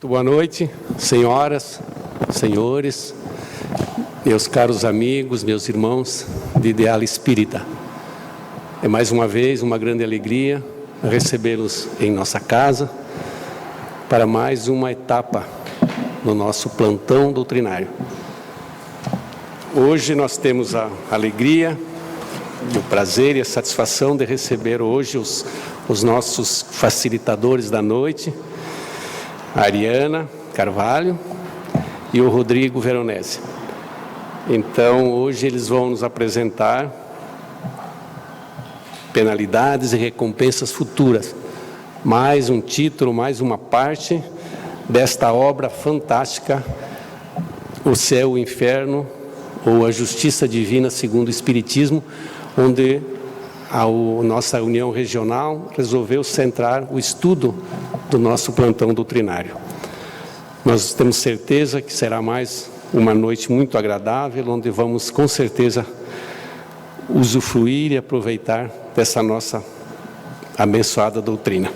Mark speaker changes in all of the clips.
Speaker 1: Muito boa noite, senhoras, senhores, meus caros amigos, meus irmãos de Ideal Espírita. É mais uma vez uma grande alegria recebê-los em nossa casa para mais uma etapa no nosso plantão doutrinário. Hoje nós temos a alegria, o prazer e a satisfação de receber hoje os nossos facilitadores da noite, a Ariana Carvalho e o Rodrigo Veronese. Então, hoje eles vão nos apresentar penalidades e recompensas futuras. Mais um título, mais uma parte desta obra fantástica, O Céu e o Inferno, ou a Justiça Divina segundo o Espiritismo, onde a nossa União Regional resolveu centrar o estudo do nosso plantão doutrinário. Nós temos certeza que será mais uma noite muito agradável, onde vamos com certeza usufruir e aproveitar dessa nossa abençoada doutrina.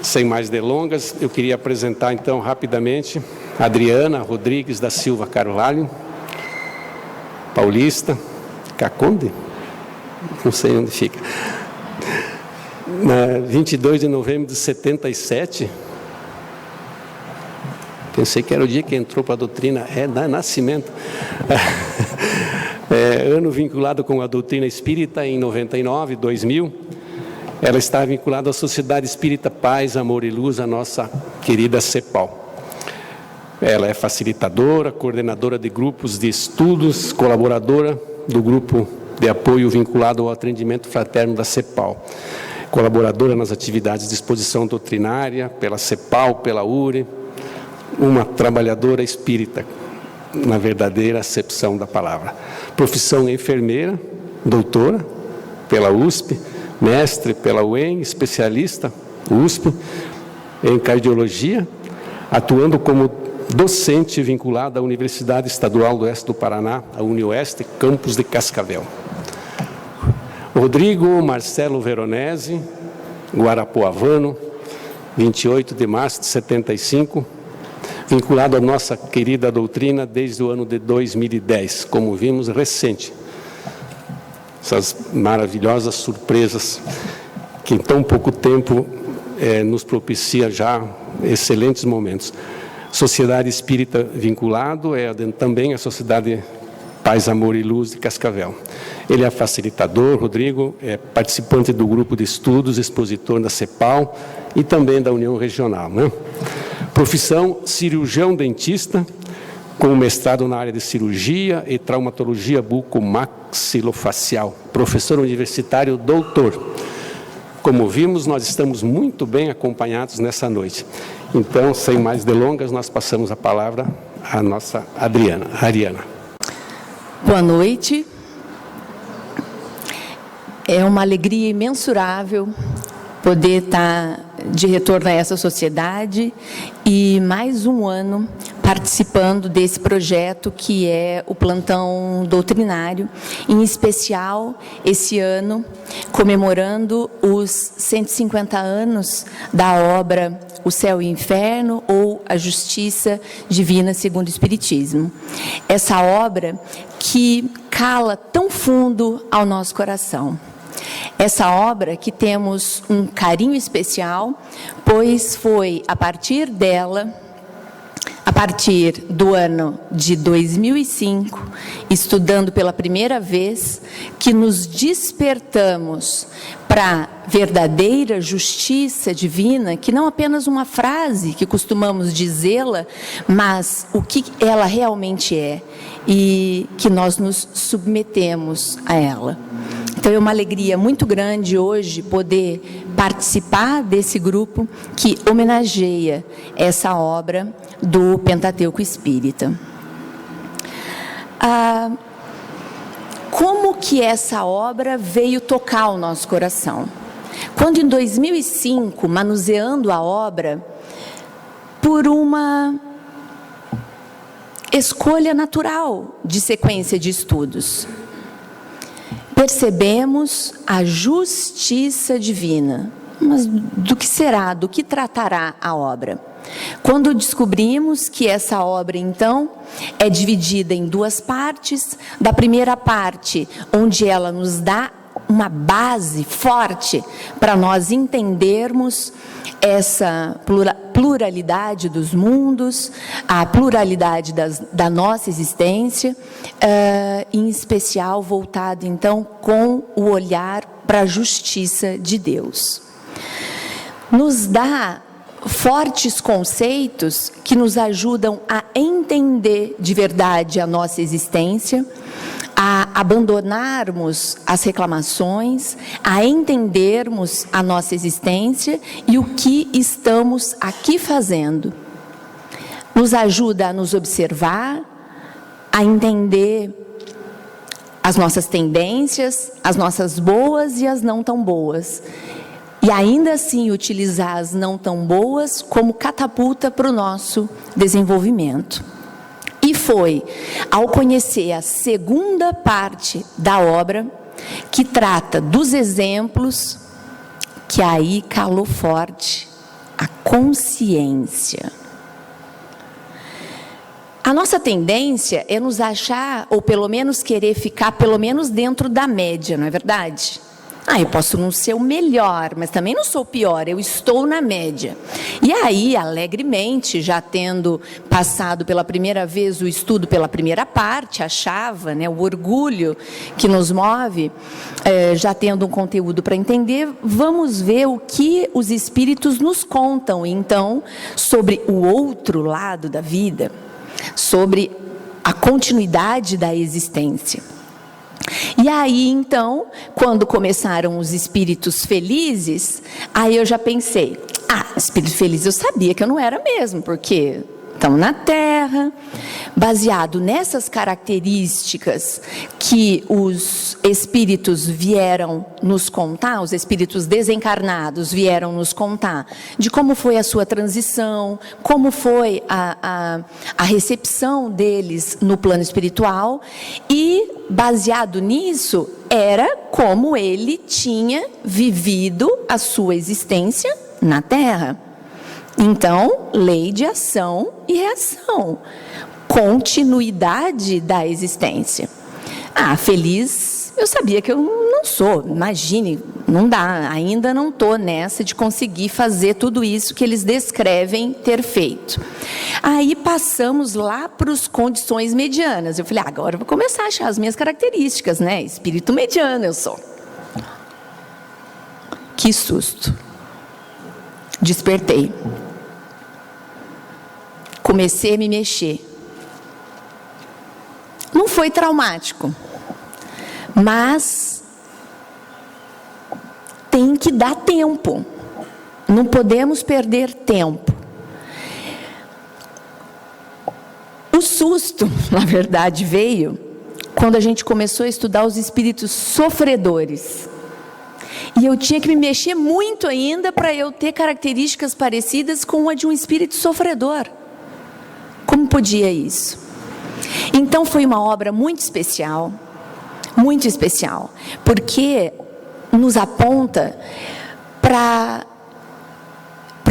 Speaker 1: Sem mais delongas, eu queria apresentar então rapidamente a Adriana Rodrigues da Silva Carvalho, paulista, Caconde? Não sei onde fica. Na 22 de novembro de 77, pensei que era o dia que entrou para a doutrina, nascimento. Ano vinculado com a doutrina espírita em 99, 2000, ela está vinculada à Sociedade Espírita Paz, Amor e Luz, a nossa querida CEPAL. Ela é facilitadora, coordenadora de grupos de estudos, colaboradora do grupo de apoio vinculado ao atendimento fraterno da CEPAL. Colaboradora nas atividades de exposição doutrinária, pela CEPAL, pela URE, uma trabalhadora espírita, na verdadeira acepção da palavra. Profissão enfermeira, doutora, pela USP, mestre pela UEM, especialista, USP, em cardiologia, atuando como docente vinculado à Universidade Estadual do Oeste do Paraná, a UniOeste, campus de Cascavel. Rodrigo Marcelo Veronese, Guarapuavano, 28 de março de 75, vinculado à nossa querida doutrina desde o ano de 2010, como vimos, recente. Essas maravilhosas surpresas que em tão pouco tempo nos propicia já excelentes momentos. Sociedade Espírita vinculado também a Sociedade Paz, Amor e Luz de Cascavel. Ele é facilitador, Rodrigo, é participante do grupo de estudos, expositor da CEPAL e também da União Regional, né? Profissão cirurgião dentista, com mestrado na área de cirurgia e traumatologia bucomaxilofacial. Professor universitário, doutor. Como vimos, nós estamos muito bem acompanhados nessa noite. Então, sem mais delongas, nós passamos a palavra à nossa Ariana.
Speaker 2: Boa noite. É uma alegria imensurável poder estar de retorno a essa sociedade e mais um ano participando desse projeto que é o plantão doutrinário, em especial esse ano comemorando os 150 anos da obra O Céu e o Inferno, ou a Justiça Divina segundo o Espiritismo. Essa obra que cala tão fundo ao nosso coração. Essa obra que temos um carinho especial, pois foi a partir dela, a partir do ano de 2005, estudando pela primeira vez, que nos despertamos para a verdadeira justiça divina, que não apenas uma frase que costumamos dizê-la, mas o que ela realmente é, e que nós nos submetemos a ela. Então, é uma alegria muito grande hoje poder participar desse grupo que homenageia essa obra do Pentateuco Espírita. Como que essa obra veio tocar o nosso coração? Quando em 2005, manuseando a obra, por uma escolha natural de sequência de estudos, percebemos a justiça divina, mas do que será? Do que tratará a obra? Quando descobrimos que essa obra, então, é dividida em duas partes, da primeira parte, onde ela nos dá uma base forte para nós entendermos essa pluralidade dos mundos, a pluralidade da nossa existência, em especial voltado, então, com o olhar para a justiça de Deus. Nos dá fortes conceitos que nos ajudam a entender de verdade a nossa existência, a abandonarmos as reclamações, a entendermos a nossa existência e o que estamos aqui fazendo. Nos ajuda a nos observar, a entender as nossas tendências, as nossas boas e as não tão boas. E ainda assim utilizar as não tão boas como catapulta para o nosso desenvolvimento. E foi ao conhecer a segunda parte da obra, que trata dos exemplos, que aí calou forte a consciência. A nossa tendência é nos achar, ou pelo menos querer ficar pelo menos dentro da média, não é verdade? Eu posso não ser o melhor, mas também não sou o pior, eu estou na média. E aí, alegremente, já tendo passado pela primeira vez o estudo pela primeira parte, achava, o orgulho que nos move, já tendo um conteúdo para entender, vamos ver o que os espíritos nos contam, então, sobre o outro lado da vida, sobre a continuidade da existência. E aí, então, quando começaram os espíritos felizes, aí eu já pensei, espírito feliz eu sabia que eu não era mesmo, porque estão na Terra, baseado nessas características que os espíritos vieram nos contar, os espíritos desencarnados vieram nos contar, de como foi a sua transição, como foi a recepção deles no plano espiritual, e baseado nisso, era como ele tinha vivido a sua existência na Terra. Então, lei de ação e reação, continuidade da existência. Feliz, eu sabia que eu não sou, imagine, não dá, ainda não estou nessa de conseguir fazer tudo isso que eles descrevem ter feito. Aí passamos lá para as condições medianas, eu falei, agora eu vou começar a achar as minhas características, espírito mediano eu sou. Que susto. Despertei. Comecei a me mexer. Não foi traumático, mas tem que dar tempo. Não podemos perder tempo. O susto, na verdade, veio quando a gente começou a estudar os espíritos sofredores. E eu tinha que me mexer muito ainda para eu ter características parecidas com a de um espírito sofredor. Como podia isso? Então foi uma obra muito especial, porque nos aponta para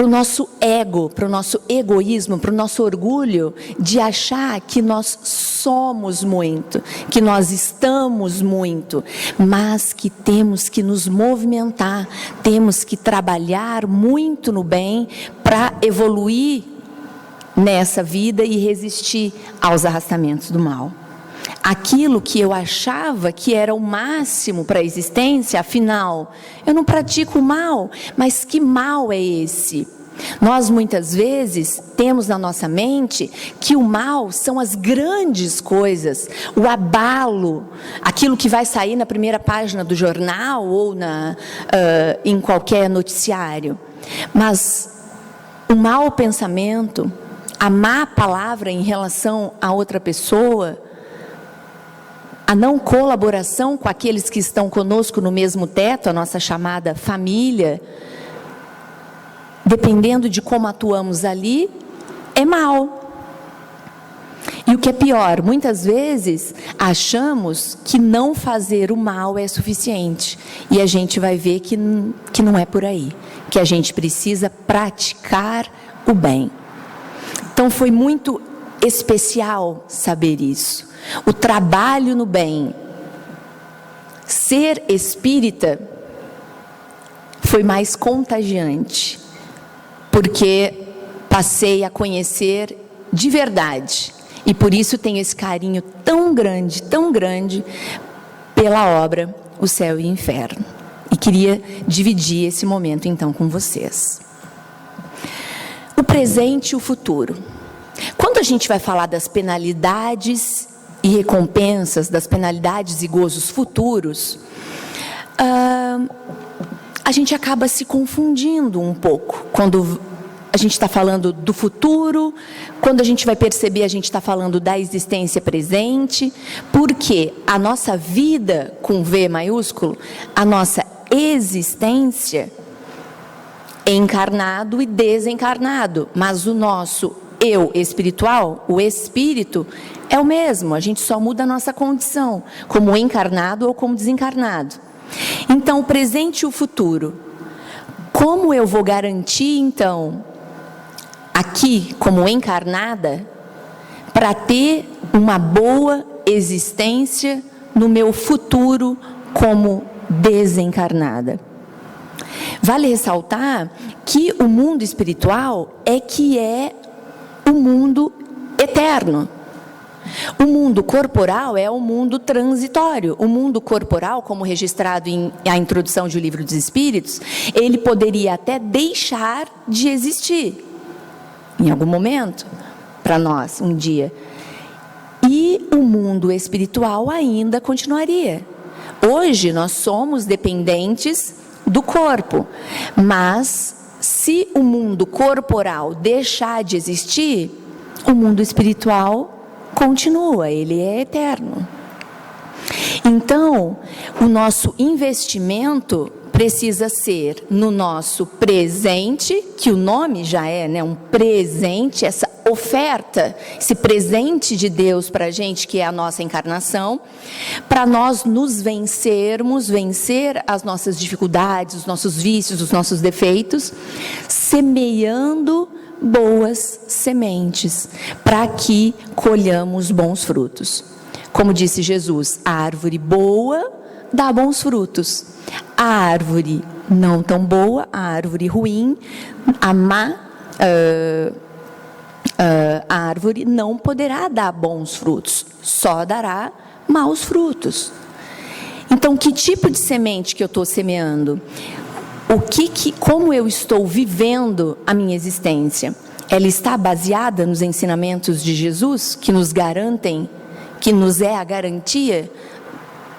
Speaker 2: o nosso ego, para o nosso egoísmo, para o nosso orgulho de achar que nós somos muito, que nós estamos muito, mas que temos que nos movimentar, temos que trabalhar muito no bem para evoluir nessa vida e resistir aos arrastamentos do mal. Aquilo que eu achava que era o máximo para a existência, afinal, eu não pratico o mal, mas que mal é esse? Nós muitas vezes temos na nossa mente que o mal são as grandes coisas, o abalo, aquilo que vai sair na primeira página do jornal ou em qualquer noticiário. Mas o mau pensamento, a má palavra em relação a outra pessoa, a não colaboração com aqueles que estão conosco no mesmo teto, a nossa chamada família, dependendo de como atuamos ali, é mal. E o que é pior, muitas vezes achamos que não fazer o mal é suficiente. E a gente vai ver que não é por aí. Que a gente precisa praticar o bem. Então foi muito especial saber isso. O trabalho no bem. Ser espírita foi mais contagiante. Porque passei a conhecer de verdade. E por isso tenho esse carinho tão grande pela obra O Céu e o Inferno. E queria dividir esse momento então com vocês. O presente e o futuro. Quando a gente vai falar das penalidades e recompensas, das penalidades e gozos futuros, a gente acaba se confundindo um pouco quando a gente está falando do futuro, quando a gente vai perceber, a gente está falando da existência presente, porque a nossa vida, com V maiúsculo, a nossa existência é encarnado e desencarnado, mas o nosso eu espiritual, o espírito, é o mesmo, a gente só muda a nossa condição, como encarnado ou como desencarnado. Então, o presente e o futuro. Como eu vou garantir, então, aqui, como encarnada, para ter uma boa existência no meu futuro como desencarnada? Vale ressaltar que o mundo espiritual é o mundo eterno. O mundo corporal é o mundo transitório. O mundo corporal, como registrado a introdução de O Livro dos Espíritos, ele poderia até deixar de existir em algum momento, para nós, um dia. E o mundo espiritual ainda continuaria. Hoje nós somos dependentes do corpo, mas se o mundo corporal deixar de existir, o mundo espiritual continua, ele é eterno. Então, o nosso investimento precisa ser no nosso presente, que o nome já é, né, um presente, essa oferta, esse presente de Deus para a gente, que é a nossa encarnação, para nós nos vencer as nossas dificuldades, os nossos vícios, os nossos defeitos, semeando boas sementes, para que colhamos bons frutos. Como disse Jesus, a árvore boa dá bons frutos. A árvore não tão boa, a árvore ruim, a má, a árvore não poderá dar bons frutos, só dará maus frutos. Então, que tipo de semente que eu estou semeando? Como eu estou vivendo a minha existência? Ela está baseada nos ensinamentos de Jesus, que nos garantem, que nos é a garantia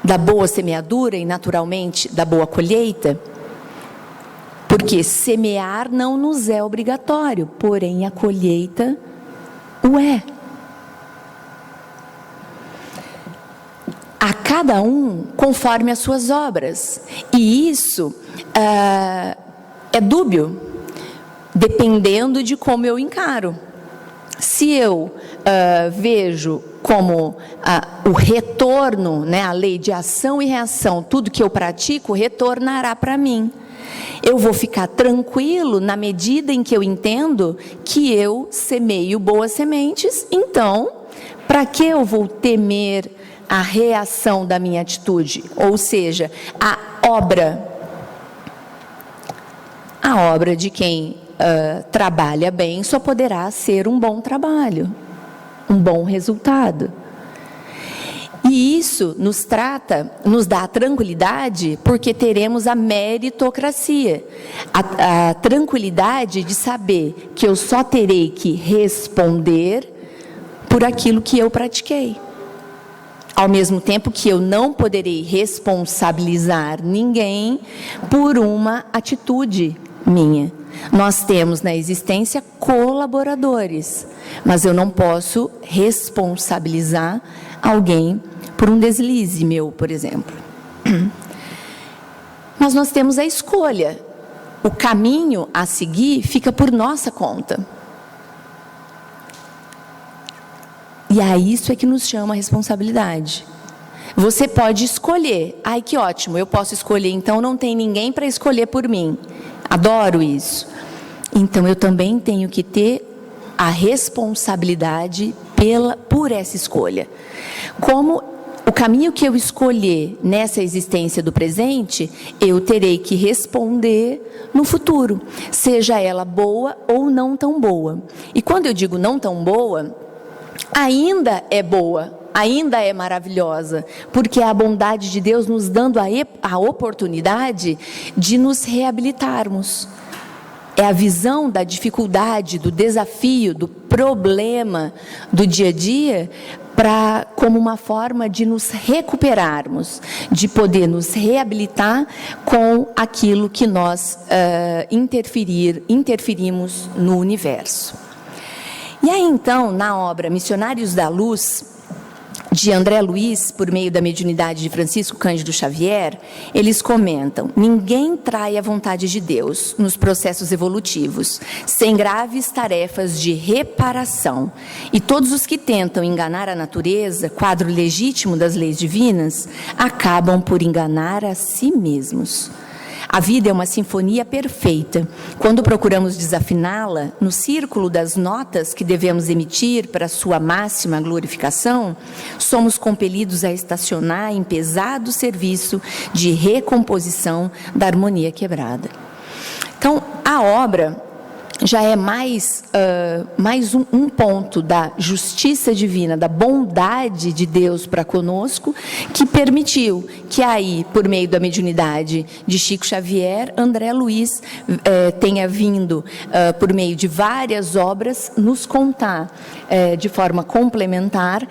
Speaker 2: da boa semeadura e, naturalmente, da boa colheita? Porque semear não nos é obrigatório, porém a colheita o é. A cada um conforme as suas obras. E isso é dúbio, dependendo de como eu encaro. Se eu vejo como o retorno, né, a lei de ação e reação, tudo que eu pratico retornará para mim. Eu vou ficar tranquilo na medida em que eu entendo que eu semeio boas sementes. Então, para que eu vou temer a reação da minha atitude? Ou seja, a obra de quem trabalha bem só poderá ser um bom trabalho, um bom resultado. E isso nos dá a tranquilidade, porque teremos a meritocracia, a tranquilidade de saber que eu só terei que responder por aquilo que eu pratiquei. Ao mesmo tempo que eu não poderei responsabilizar ninguém por uma atitude minha. Nós temos na existência colaboradores, mas eu não posso responsabilizar alguém por um deslize meu, por exemplo. Mas nós temos a escolha. O caminho a seguir fica por nossa conta. E a isso é que nos chama a responsabilidade. Você pode escolher. Ai, que ótimo, eu posso escolher, então não tem ninguém para escolher por mim. Adoro isso. Então eu também tenho que ter a responsabilidade por essa escolha. Como o caminho que eu escolher nessa existência do presente, eu terei que responder no futuro, seja ela boa ou não tão boa. E quando eu digo não tão boa, ainda é boa, ainda é maravilhosa, porque é a bondade de Deus nos dando a oportunidade de nos reabilitarmos. É a visão da dificuldade, do desafio, do problema do dia a dia, como uma forma de nos recuperarmos, de poder nos reabilitar com aquilo que nós interferimos no universo. E aí então, na obra Missionários da Luz, de André Luiz, por meio da mediunidade de Francisco Cândido Xavier, eles comentam: ninguém trai a vontade de Deus nos processos evolutivos, sem graves tarefas de reparação. E todos os que tentam enganar a natureza, quadro legítimo das leis divinas, acabam por enganar a si mesmos. A vida é uma sinfonia perfeita. Quando procuramos desafiná-la, no círculo das notas que devemos emitir para sua máxima glorificação, somos compelidos a estacionar em pesado serviço de recomposição da harmonia quebrada. Então, a obra já é mais um ponto da justiça divina, da bondade de Deus para conosco, que permitiu que aí, por meio da mediunidade de Chico Xavier, André Luiz tenha vindo, por meio de várias obras, nos contar de forma complementar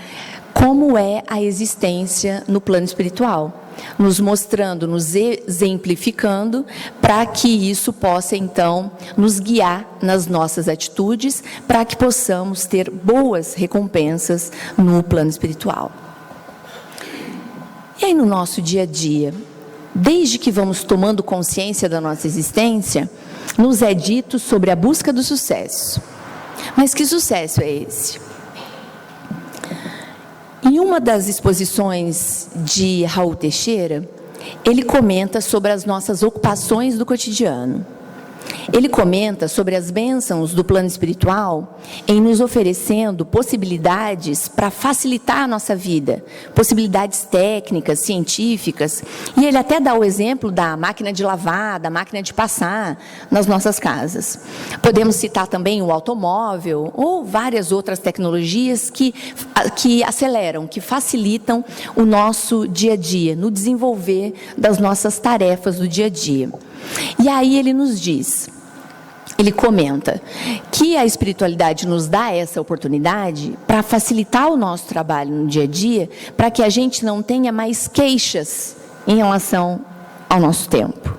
Speaker 2: como é a existência no plano espiritual, nos mostrando, nos exemplificando, para que isso possa, então, nos guiar nas nossas atitudes, para que possamos ter boas recompensas no plano espiritual. E aí, no nosso dia a dia, desde que vamos tomando consciência da nossa existência, nos é dito sobre a busca do sucesso. Mas que sucesso é esse? Em uma das exposições de Raul Teixeira, ele comenta sobre as nossas ocupações do cotidiano. Ele comenta sobre as bênçãos do plano espiritual em nos oferecendo possibilidades para facilitar a nossa vida, possibilidades técnicas, científicas, e ele até dá o exemplo da máquina de lavar, da máquina de passar nas nossas casas. Podemos citar também o automóvel ou várias outras tecnologias que aceleram, que facilitam o nosso dia a dia, no desenvolver das nossas tarefas do dia a dia. E aí ele nos diz, ele comenta que a espiritualidade nos dá essa oportunidade para facilitar o nosso trabalho no dia a dia, para que a gente não tenha mais queixas em relação ao nosso tempo.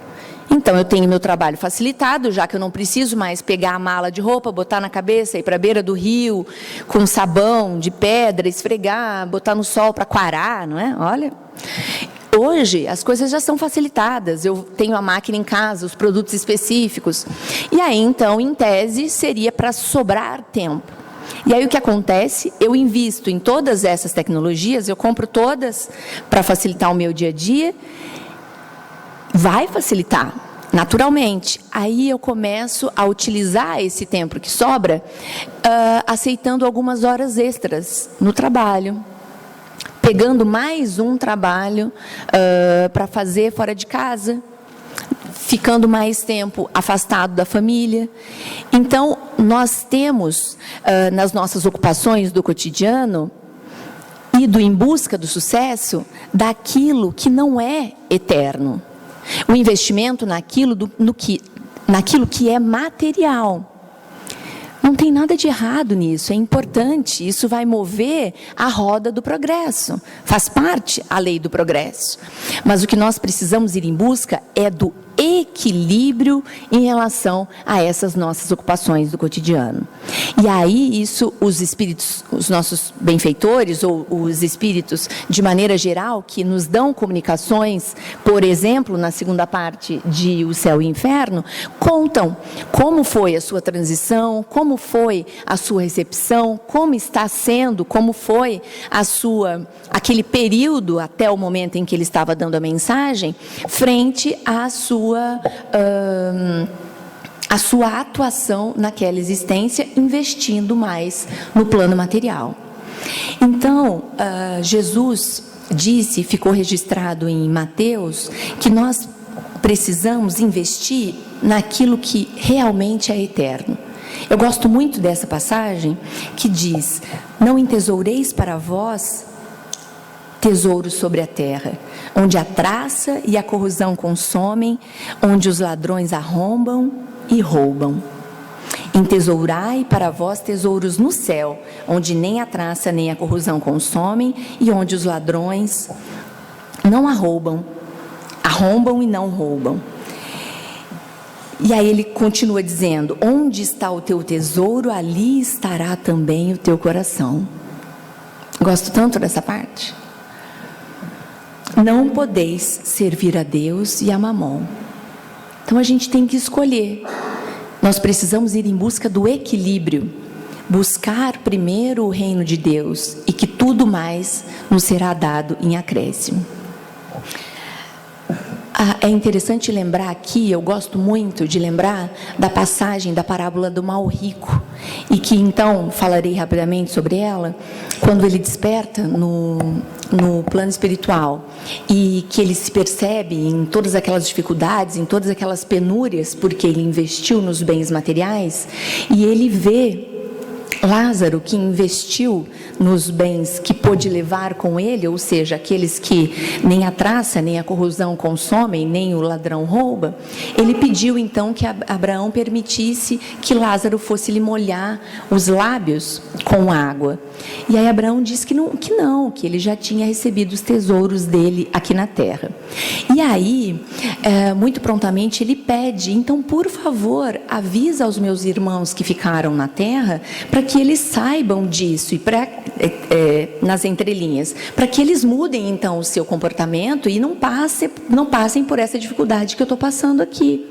Speaker 2: Então, eu tenho meu trabalho facilitado, já que eu não preciso mais pegar a mala de roupa, botar na cabeça, ir para a beira do rio, com sabão de pedra, esfregar, botar no sol para quarar, não é? Olha... Hoje, as coisas já são facilitadas, eu tenho a máquina em casa, os produtos específicos. E aí, então, em tese, seria para sobrar tempo. E aí, o que acontece? Eu invisto em todas essas tecnologias, eu compro todas para facilitar o meu dia a dia. Vai facilitar, naturalmente. Aí, eu começo a utilizar esse tempo que sobra, aceitando algumas horas extras no trabalho. Pegando mais um trabalho para fazer fora de casa, ficando mais tempo afastado da família. Então, nós temos, nas nossas ocupações do cotidiano, ido em busca do sucesso daquilo que não é eterno. O investimento naquilo que é material. Não tem nada de errado nisso, é importante, isso vai mover a roda do progresso, faz parte a lei do progresso. Mas o que nós precisamos ir em busca é do equilíbrio em relação a essas nossas ocupações do cotidiano. E aí isso, os espíritos, os nossos benfeitores, ou os espíritos de maneira geral, que nos dão comunicações, por exemplo, na segunda parte de O Céu e o Inferno, contam como foi a sua transição, como foi a sua recepção, como está sendo, como foi aquele período até o momento em que ele estava dando a mensagem, frente à sua atuação naquela existência, investindo mais no plano material. Então, Jesus disse, ficou registrado em Mateus, que nós precisamos investir naquilo que realmente é eterno. Eu gosto muito dessa passagem que diz: não entesoureis para vós tesouros sobre a terra, onde a traça e a corrosão consomem, onde os ladrões arrombam e roubam. Entesourai para vós tesouros no céu, onde nem a traça nem a corrosão consomem, e onde os ladrões não arrombam e não roubam. E aí ele continua dizendo: onde está o teu tesouro, ali estará também o teu coração. Gosto tanto dessa parte. Não podeis servir a Deus e a Mamon. Então a gente tem que escolher. Nós precisamos ir em busca do equilíbrio. Buscar primeiro o reino de Deus e que tudo mais nos será dado em acréscimo. É interessante lembrar aqui, eu gosto muito de lembrar da passagem da parábola do mal rico, e que então falarei rapidamente sobre ela, quando ele desperta no plano espiritual, e que ele se percebe em todas aquelas dificuldades, em todas aquelas penúrias, porque ele investiu nos bens materiais, e ele vê Lázaro, que investiu nos bens que pôde levar com ele, ou seja, aqueles que nem a traça, nem a corrosão consomem, nem o ladrão rouba. Ele pediu então que Abraão permitisse que Lázaro fosse lhe molhar os lábios com água. E aí Abraão disse que ele já tinha recebido os tesouros dele aqui na terra. E aí, muito prontamente, ele pede: então, por favor, avisa aos meus irmãos que ficaram na terra, para que eles saibam disso, e nas entrelinhas, para que eles mudem então o seu comportamento e não passem por essa dificuldade que eu estou passando aqui.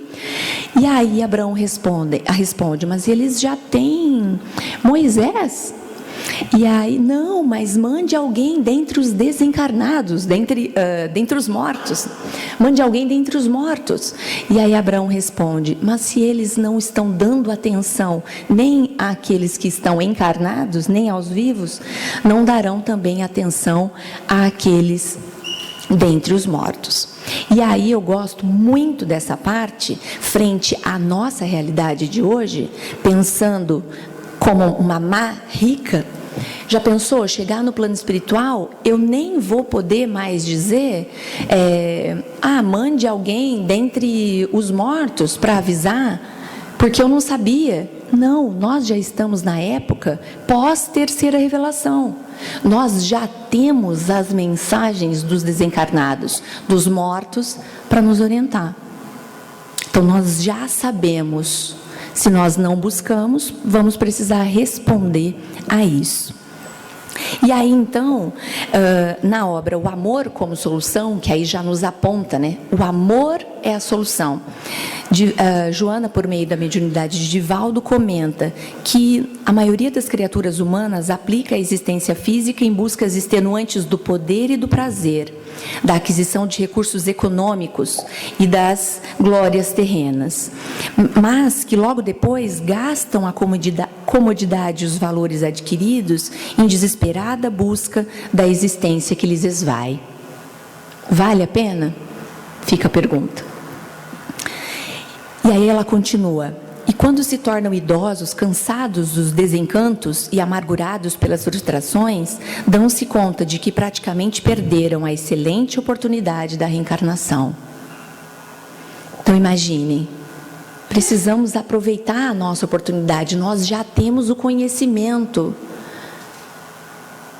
Speaker 2: E aí Abraão responde: mas eles já têm Moisés. E aí, não, mas mande alguém dentre os desencarnados, dentre os mortos. Mande alguém dentre os mortos. E aí Abraão responde: mas se eles não estão dando atenção nem àqueles que estão encarnados, nem aos vivos, não darão também atenção àqueles dentre os mortos. E aí eu gosto muito dessa parte, frente à nossa realidade de hoje, pensando como uma má rica. Já pensou, chegar no plano espiritual, eu nem vou poder mais dizer, mande alguém dentre os mortos para avisar, porque eu não sabia. Não, nós já estamos na época pós-terceira revelação. Nós já temos as mensagens dos desencarnados, dos mortos, para nos orientar. Então nós já sabemos. Se nós não buscamos, vamos precisar responder a isso. E aí, então, na obra O Amor como Solução, que aí já nos aponta, né? O amor é a solução. Joana, por meio da mediunidade de Divaldo, comenta que a maioria das criaturas humanas aplica a existência física em buscas extenuantes do poder e do prazer, da aquisição de recursos econômicos e das glórias terrenas, mas que logo depois gastam a comodidade e os valores adquiridos em desesperada busca da existência que lhes esvai. Vale a pena? Fica a pergunta. E aí ela continua: e quando se tornam idosos, cansados dos desencantos e amargurados pelas frustrações, dão-se conta de que praticamente perderam a excelente oportunidade da reencarnação. Então imaginem, precisamos aproveitar a nossa oportunidade, nós já temos o conhecimento,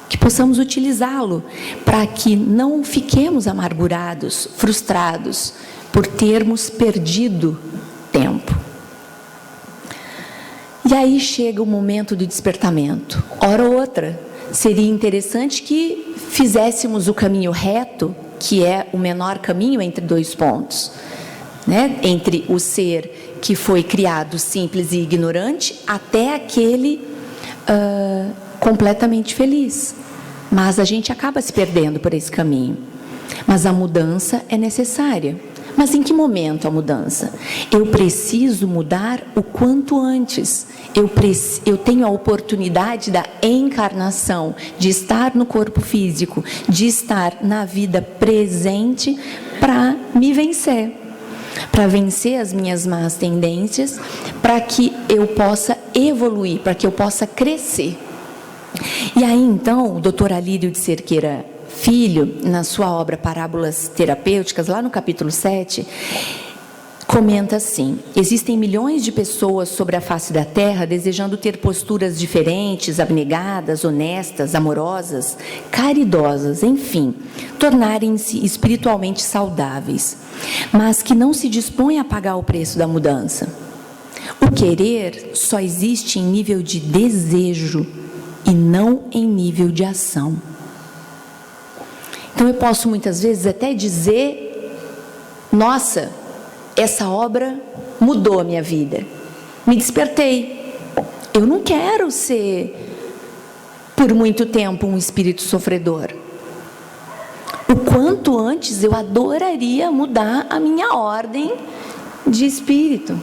Speaker 2: que possamos utilizá-lo para que não fiquemos amargurados, frustrados, por termos perdido tempo. E aí chega o momento do despertamento. Hora ou outra, seria interessante que fizéssemos o caminho reto, que é o menor caminho entre dois pontos, né? Entre o ser que foi criado simples e ignorante até aquele completamente feliz. Mas a gente acaba se perdendo por esse caminho. Mas a mudança é necessária. Mas em que momento a mudança? Eu preciso mudar o quanto antes. Eu tenho a oportunidade da encarnação, de estar no corpo físico, de estar na vida presente para me vencer. Para vencer as minhas más tendências, para que eu possa evoluir, para que eu possa crescer. E aí, então, o Dr. Alírio de Cerqueira Filho, na sua obra Parábolas Terapêuticas, lá no capítulo 7, comenta assim: existem milhões de pessoas sobre a face da Terra desejando ter posturas diferentes, abnegadas, honestas, amorosas, caridosas, enfim, tornarem-se espiritualmente saudáveis, mas que não se dispõem a pagar o preço da mudança. O querer só existe em nível de desejo e não em nível de ação. Então eu posso muitas vezes até dizer: nossa, essa obra mudou a minha vida, me despertei. Eu não quero ser por muito tempo um espírito sofredor. O quanto antes eu adoraria mudar a minha ordem de espírito,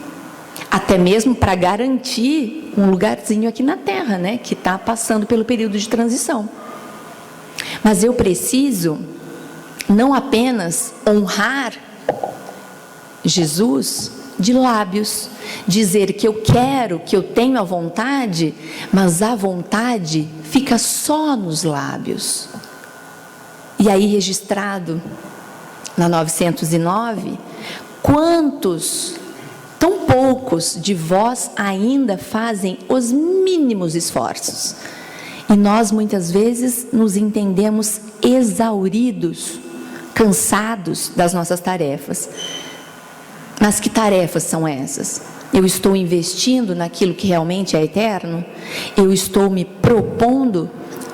Speaker 2: até mesmo para garantir um lugarzinho aqui na Terra, né, que está passando pelo período de transição. Mas eu preciso não apenas honrar Jesus de lábios, dizer que eu quero, que eu tenho a vontade, mas a vontade fica só nos lábios. E aí, registrado na 909, quantos, tão poucos de vós ainda fazem os mínimos esforços? E nós muitas vezes nos entendemos exauridos, cansados das nossas tarefas. Mas que tarefas são essas? Eu estou investindo naquilo que realmente é eterno? Eu estou me propondo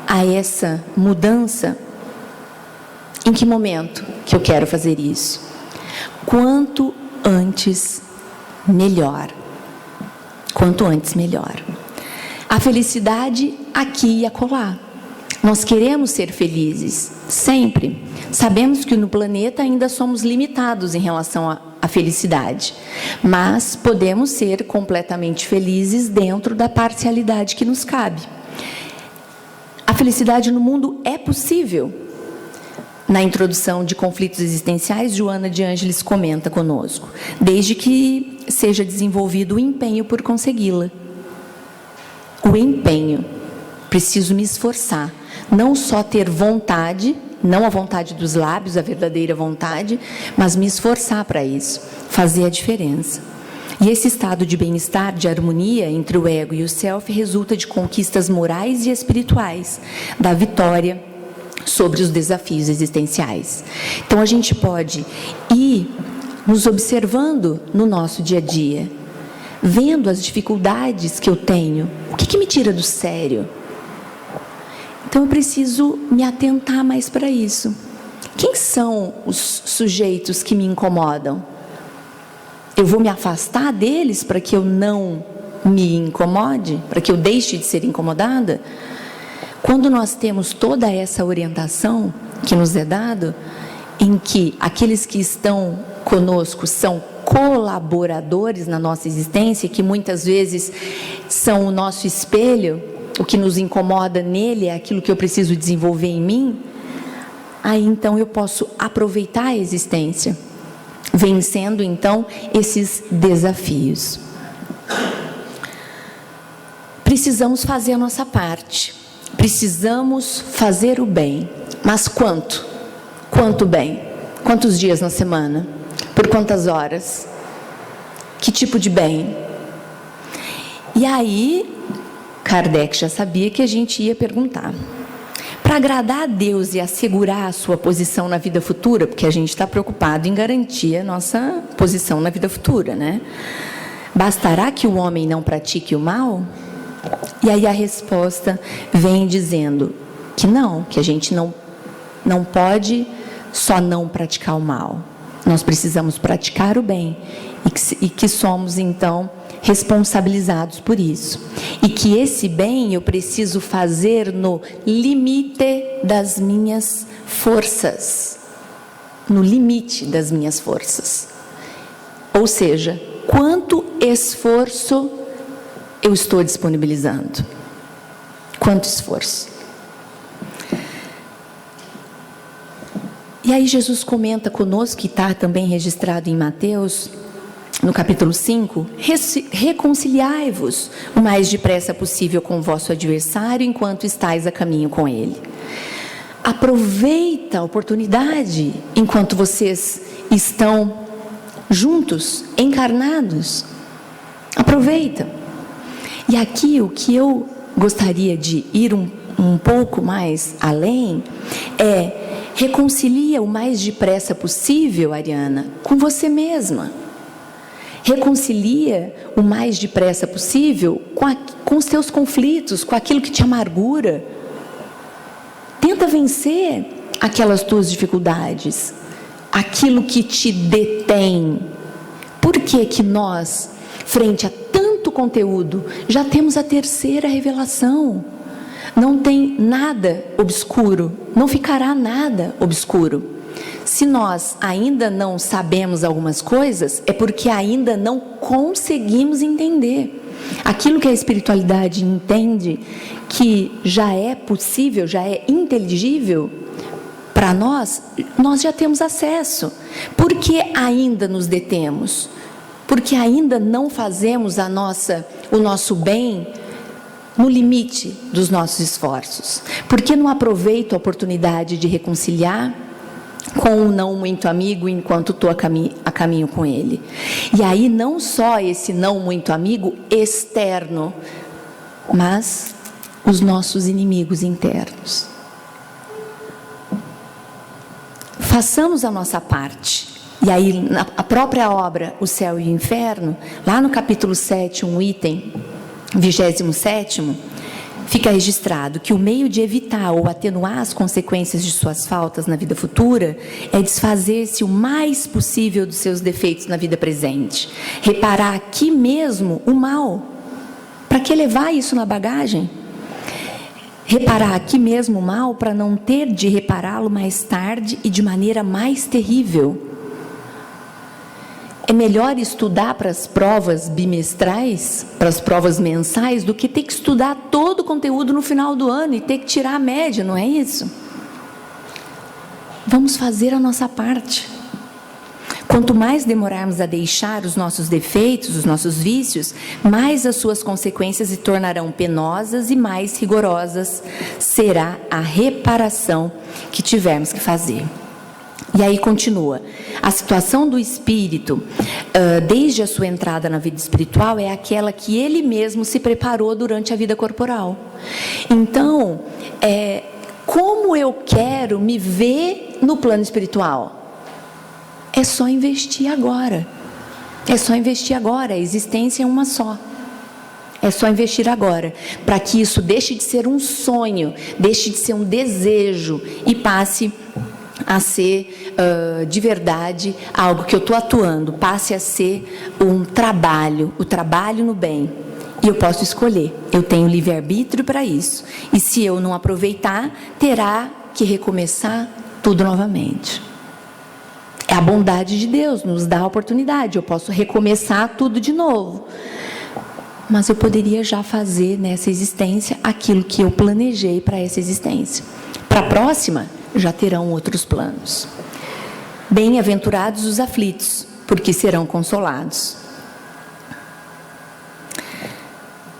Speaker 2: a essa mudança? Em que momento que eu quero fazer isso? Quanto antes, melhor. Quanto antes, melhor. A felicidade aqui e acolá. Nós queremos ser felizes, sempre. Sabemos que no planeta ainda somos limitados em relação à felicidade, mas podemos ser completamente felizes dentro da parcialidade que nos cabe. A felicidade no mundo é possível. Na introdução de Conflitos Existenciais, Joana de Ângeles comenta conosco, desde que seja desenvolvido o empenho por consegui-la. O empenho, preciso me esforçar, não só ter vontade, não a vontade dos lábios, a verdadeira vontade, mas me esforçar para isso, fazer a diferença. E esse estado de bem-estar, de harmonia entre o ego e o self, resulta de conquistas morais e espirituais, da vitória sobre os desafios existenciais. Então a gente pode ir nos observando no nosso dia a dia, vendo as dificuldades que eu tenho, o que me tira do sério? Então eu preciso me atentar mais para isso. Quem são os sujeitos que me incomodam? Eu vou me afastar deles para que eu não me incomode? Para que eu deixe de ser incomodada? Quando nós temos toda essa orientação que nos é dado, em que aqueles que estão conosco são colaboradores na nossa existência, que muitas vezes são o nosso espelho, o que nos incomoda nele é aquilo que eu preciso desenvolver em mim, aí então eu posso aproveitar a existência, vencendo então esses desafios. Precisamos fazer a nossa parte, precisamos fazer o bem, mas quanto? Quanto bem? Quantos dias na semana? Por quantas horas? Que tipo de bem? E aí, Kardec já sabia que a gente ia perguntar. para agradar a Deus e assegurar a sua posição na vida futura, porque a gente está preocupado em garantir a nossa posição na vida futura, né? Bastará que o homem não pratique o mal? E aí a resposta vem dizendo que não, que a gente não pode só não praticar o mal. Nós precisamos praticar o bem e que somos, então, responsabilizados por isso. E que esse bem eu preciso fazer no limite das minhas forças. No limite das minhas forças. Ou seja, quanto esforço eu estou disponibilizando? Quanto esforço? E aí Jesus comenta conosco, que está também registrado em Mateus, no capítulo 5, reconciliai-vos o mais depressa possível com o vosso adversário, enquanto estáis a caminho com ele. Aproveita a oportunidade, enquanto vocês estão juntos, encarnados. Aproveita. E aqui o que eu gostaria de ir um pouco mais além é: reconcilia o mais depressa possível, Ariana, com você mesma. Reconcilia o mais depressa possível com os teus conflitos, com aquilo que te amargura. Tenta vencer aquelas tuas dificuldades, aquilo que te detém. Por que que nós, frente a tanto conteúdo, já temos a terceira revelação? Não tem nada obscuro, não ficará nada obscuro. Se nós ainda não sabemos algumas coisas, é porque ainda não conseguimos entender. Aquilo que a espiritualidade entende que já é possível, já é inteligível, para nós já temos acesso. Por que ainda nos detemos? Porque ainda não fazemos o nosso bem no limite dos nossos esforços. Porque não aproveito a oportunidade de reconciliar com um não muito amigo enquanto estou a caminho com ele. E aí não só esse não muito amigo externo, mas os nossos inimigos internos. Façamos a nossa parte. E aí a própria obra O Céu e o Inferno, lá no capítulo 7, um item 27º, fica registrado que o meio de evitar ou atenuar as consequências de suas faltas na vida futura é desfazer-se o mais possível dos seus defeitos na vida presente. Reparar aqui mesmo o mal. Para que levar isso na bagagem? Reparar aqui mesmo o mal para não ter de repará-lo mais tarde e de maneira mais terrível. É melhor estudar para as provas bimestrais, para as provas mensais, do que ter que estudar todo o conteúdo no final do ano e ter que tirar a média, não é isso? Vamos fazer a nossa parte. Quanto mais demorarmos a deixar os nossos defeitos, os nossos vícios, mais as suas consequências se tornarão penosas e mais rigorosas será a reparação que tivermos que fazer. E aí continua, a situação do espírito, desde a sua entrada na vida espiritual, é aquela que ele mesmo se preparou durante a vida corporal. Então, como eu quero me ver no plano espiritual? É só investir agora. É só investir agora, a existência é uma só. É só investir agora, para que isso deixe de ser um sonho, deixe de ser um desejo e passe a ser de verdade algo que eu estou atuando, passe a ser um trabalho, o trabalho no bem. E eu posso escolher, eu tenho livre-arbítrio para isso. E se eu não aproveitar, terá que recomeçar tudo novamente. É a bondade de Deus, nos dá a oportunidade, eu posso recomeçar tudo de novo. Mas eu poderia já fazer nessa existência aquilo que eu planejei para essa existência. Para a próxima, já terão outros planos. Bem-aventurados os aflitos, porque serão consolados.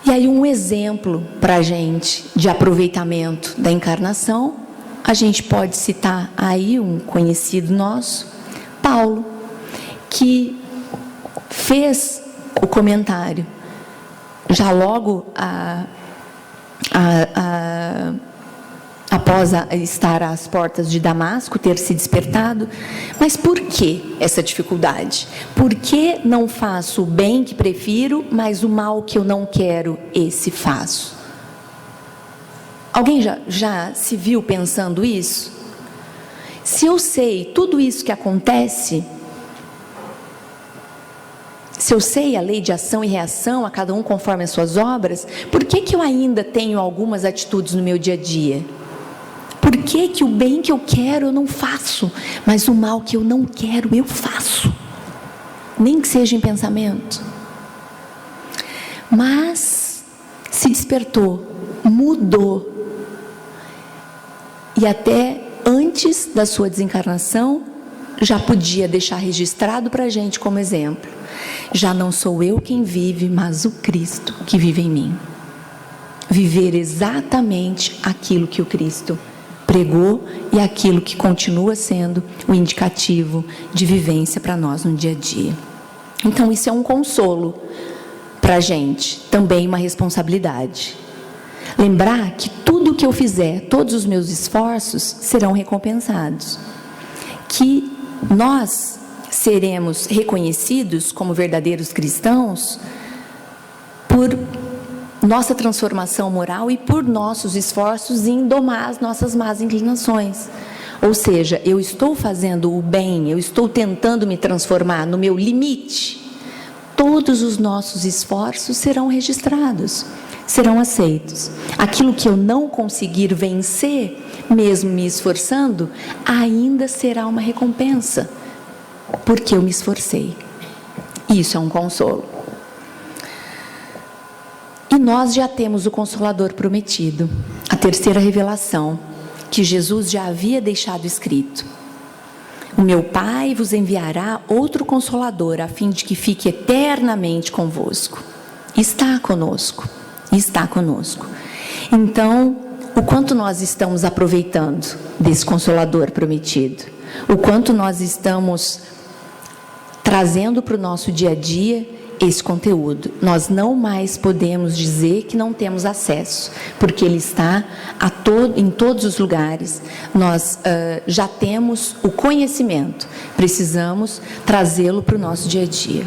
Speaker 2: E aí um exemplo para a gente de aproveitamento da encarnação, a gente pode citar aí um conhecido nosso, Paulo, que fez o comentário, já logo após estar às portas de Damasco, ter se despertado. Mas por que essa dificuldade? Por que não faço o bem que prefiro, mas o mal que eu não quero, esse faço? Alguém já se viu pensando isso? Se eu sei tudo isso que acontece, se eu sei a lei de ação e reação, a cada um conforme as suas obras, por que eu ainda tenho algumas atitudes no meu dia a dia? Por que o bem que eu quero eu não faço, mas o mal que eu não quero eu faço? Nem que seja em pensamento. Mas se despertou, mudou. E até antes da sua desencarnação, já podia deixar registrado para a gente como exemplo. Já não sou eu quem vive, mas o Cristo que vive em mim. Viver exatamente aquilo que o Cristo pregou e aquilo que continua sendo o indicativo de vivência para nós no dia a dia. Então isso é um consolo para a gente, também uma responsabilidade. Lembrar que tudo o que eu fizer, todos os meus esforços serão recompensados. Que nós seremos reconhecidos como verdadeiros cristãos por nossa transformação moral e por nossos esforços em domar as nossas más inclinações. Ou seja, eu estou fazendo o bem, eu estou tentando me transformar no meu limite. Todos os nossos esforços serão registrados, serão aceitos. Aquilo que eu não conseguir vencer, mesmo me esforçando, ainda será uma recompensa, porque eu me esforcei. Isso é um consolo. E nós já temos o Consolador prometido, a terceira revelação, que Jesus já havia deixado escrito. O meu Pai vos enviará outro Consolador, a fim de que fique eternamente convosco. Está conosco, está conosco. Então, o quanto nós estamos aproveitando desse Consolador prometido? O quanto nós estamos trazendo para o nosso dia a dia esse conteúdo? Nós não mais podemos dizer que não temos acesso, porque ele está em todos os lugares. Nós já temos o conhecimento, precisamos trazê-lo para o nosso dia a dia.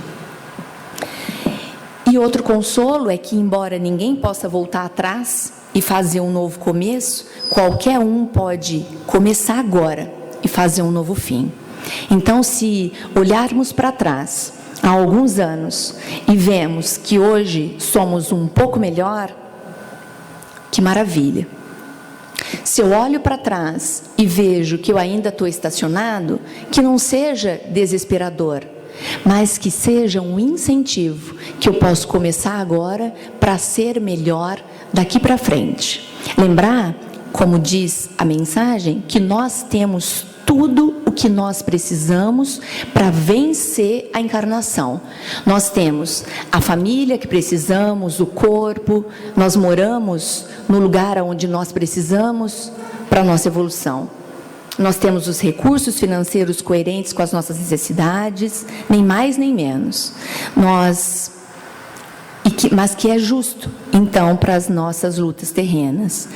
Speaker 2: E outro consolo é que, embora ninguém possa voltar atrás e fazer um novo começo, qualquer um pode começar agora e fazer um novo fim. Então, se olharmos para trás há alguns anos e vemos que hoje somos um pouco melhor, que maravilha. Se eu olho para trás e vejo que eu ainda estou estacionado, que não seja desesperador, mas que seja um incentivo, que eu posso começar agora para ser melhor daqui para frente. Lembrar, como diz a mensagem, que nós temos tudo o que nós precisamos para vencer a encarnação. Nós temos a família que precisamos, o corpo, nós moramos no lugar onde nós precisamos para a nossa evolução. Nós temos os recursos financeiros coerentes com as nossas necessidades, nem mais nem menos. Mas que é justo, então, para as nossas lutas terrenas.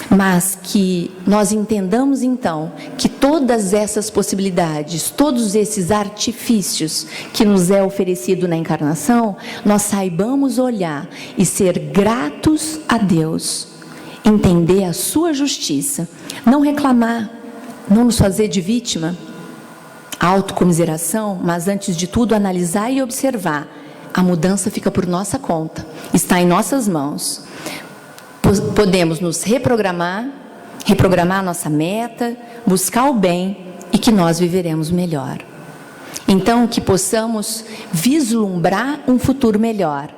Speaker 2: Mas que nós entendamos, então, que todas essas possibilidades, todos esses artifícios que nos é oferecido na encarnação, nós saibamos olhar e ser gratos a Deus, entender a sua justiça, não reclamar, não nos fazer de vítima, autocomiseração, mas antes de tudo analisar e observar. A mudança fica por nossa conta, está em nossas mãos. Podemos nos reprogramar a nossa meta, buscar o bem e que nós viveremos melhor. Então, que possamos vislumbrar um futuro melhor,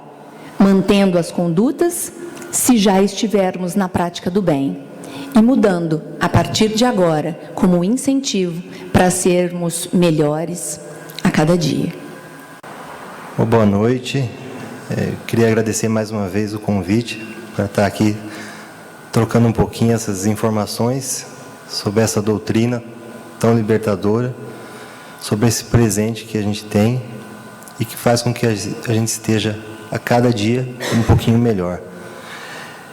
Speaker 2: mantendo as condutas se já estivermos na prática do bem e mudando a partir de agora como um incentivo para sermos melhores a cada dia.
Speaker 3: Boa noite. Queria agradecer mais uma vez o convite para estar aqui trocando um pouquinho essas informações sobre essa doutrina tão libertadora, sobre esse presente que a gente tem e que faz com que a gente esteja a cada dia um pouquinho melhor.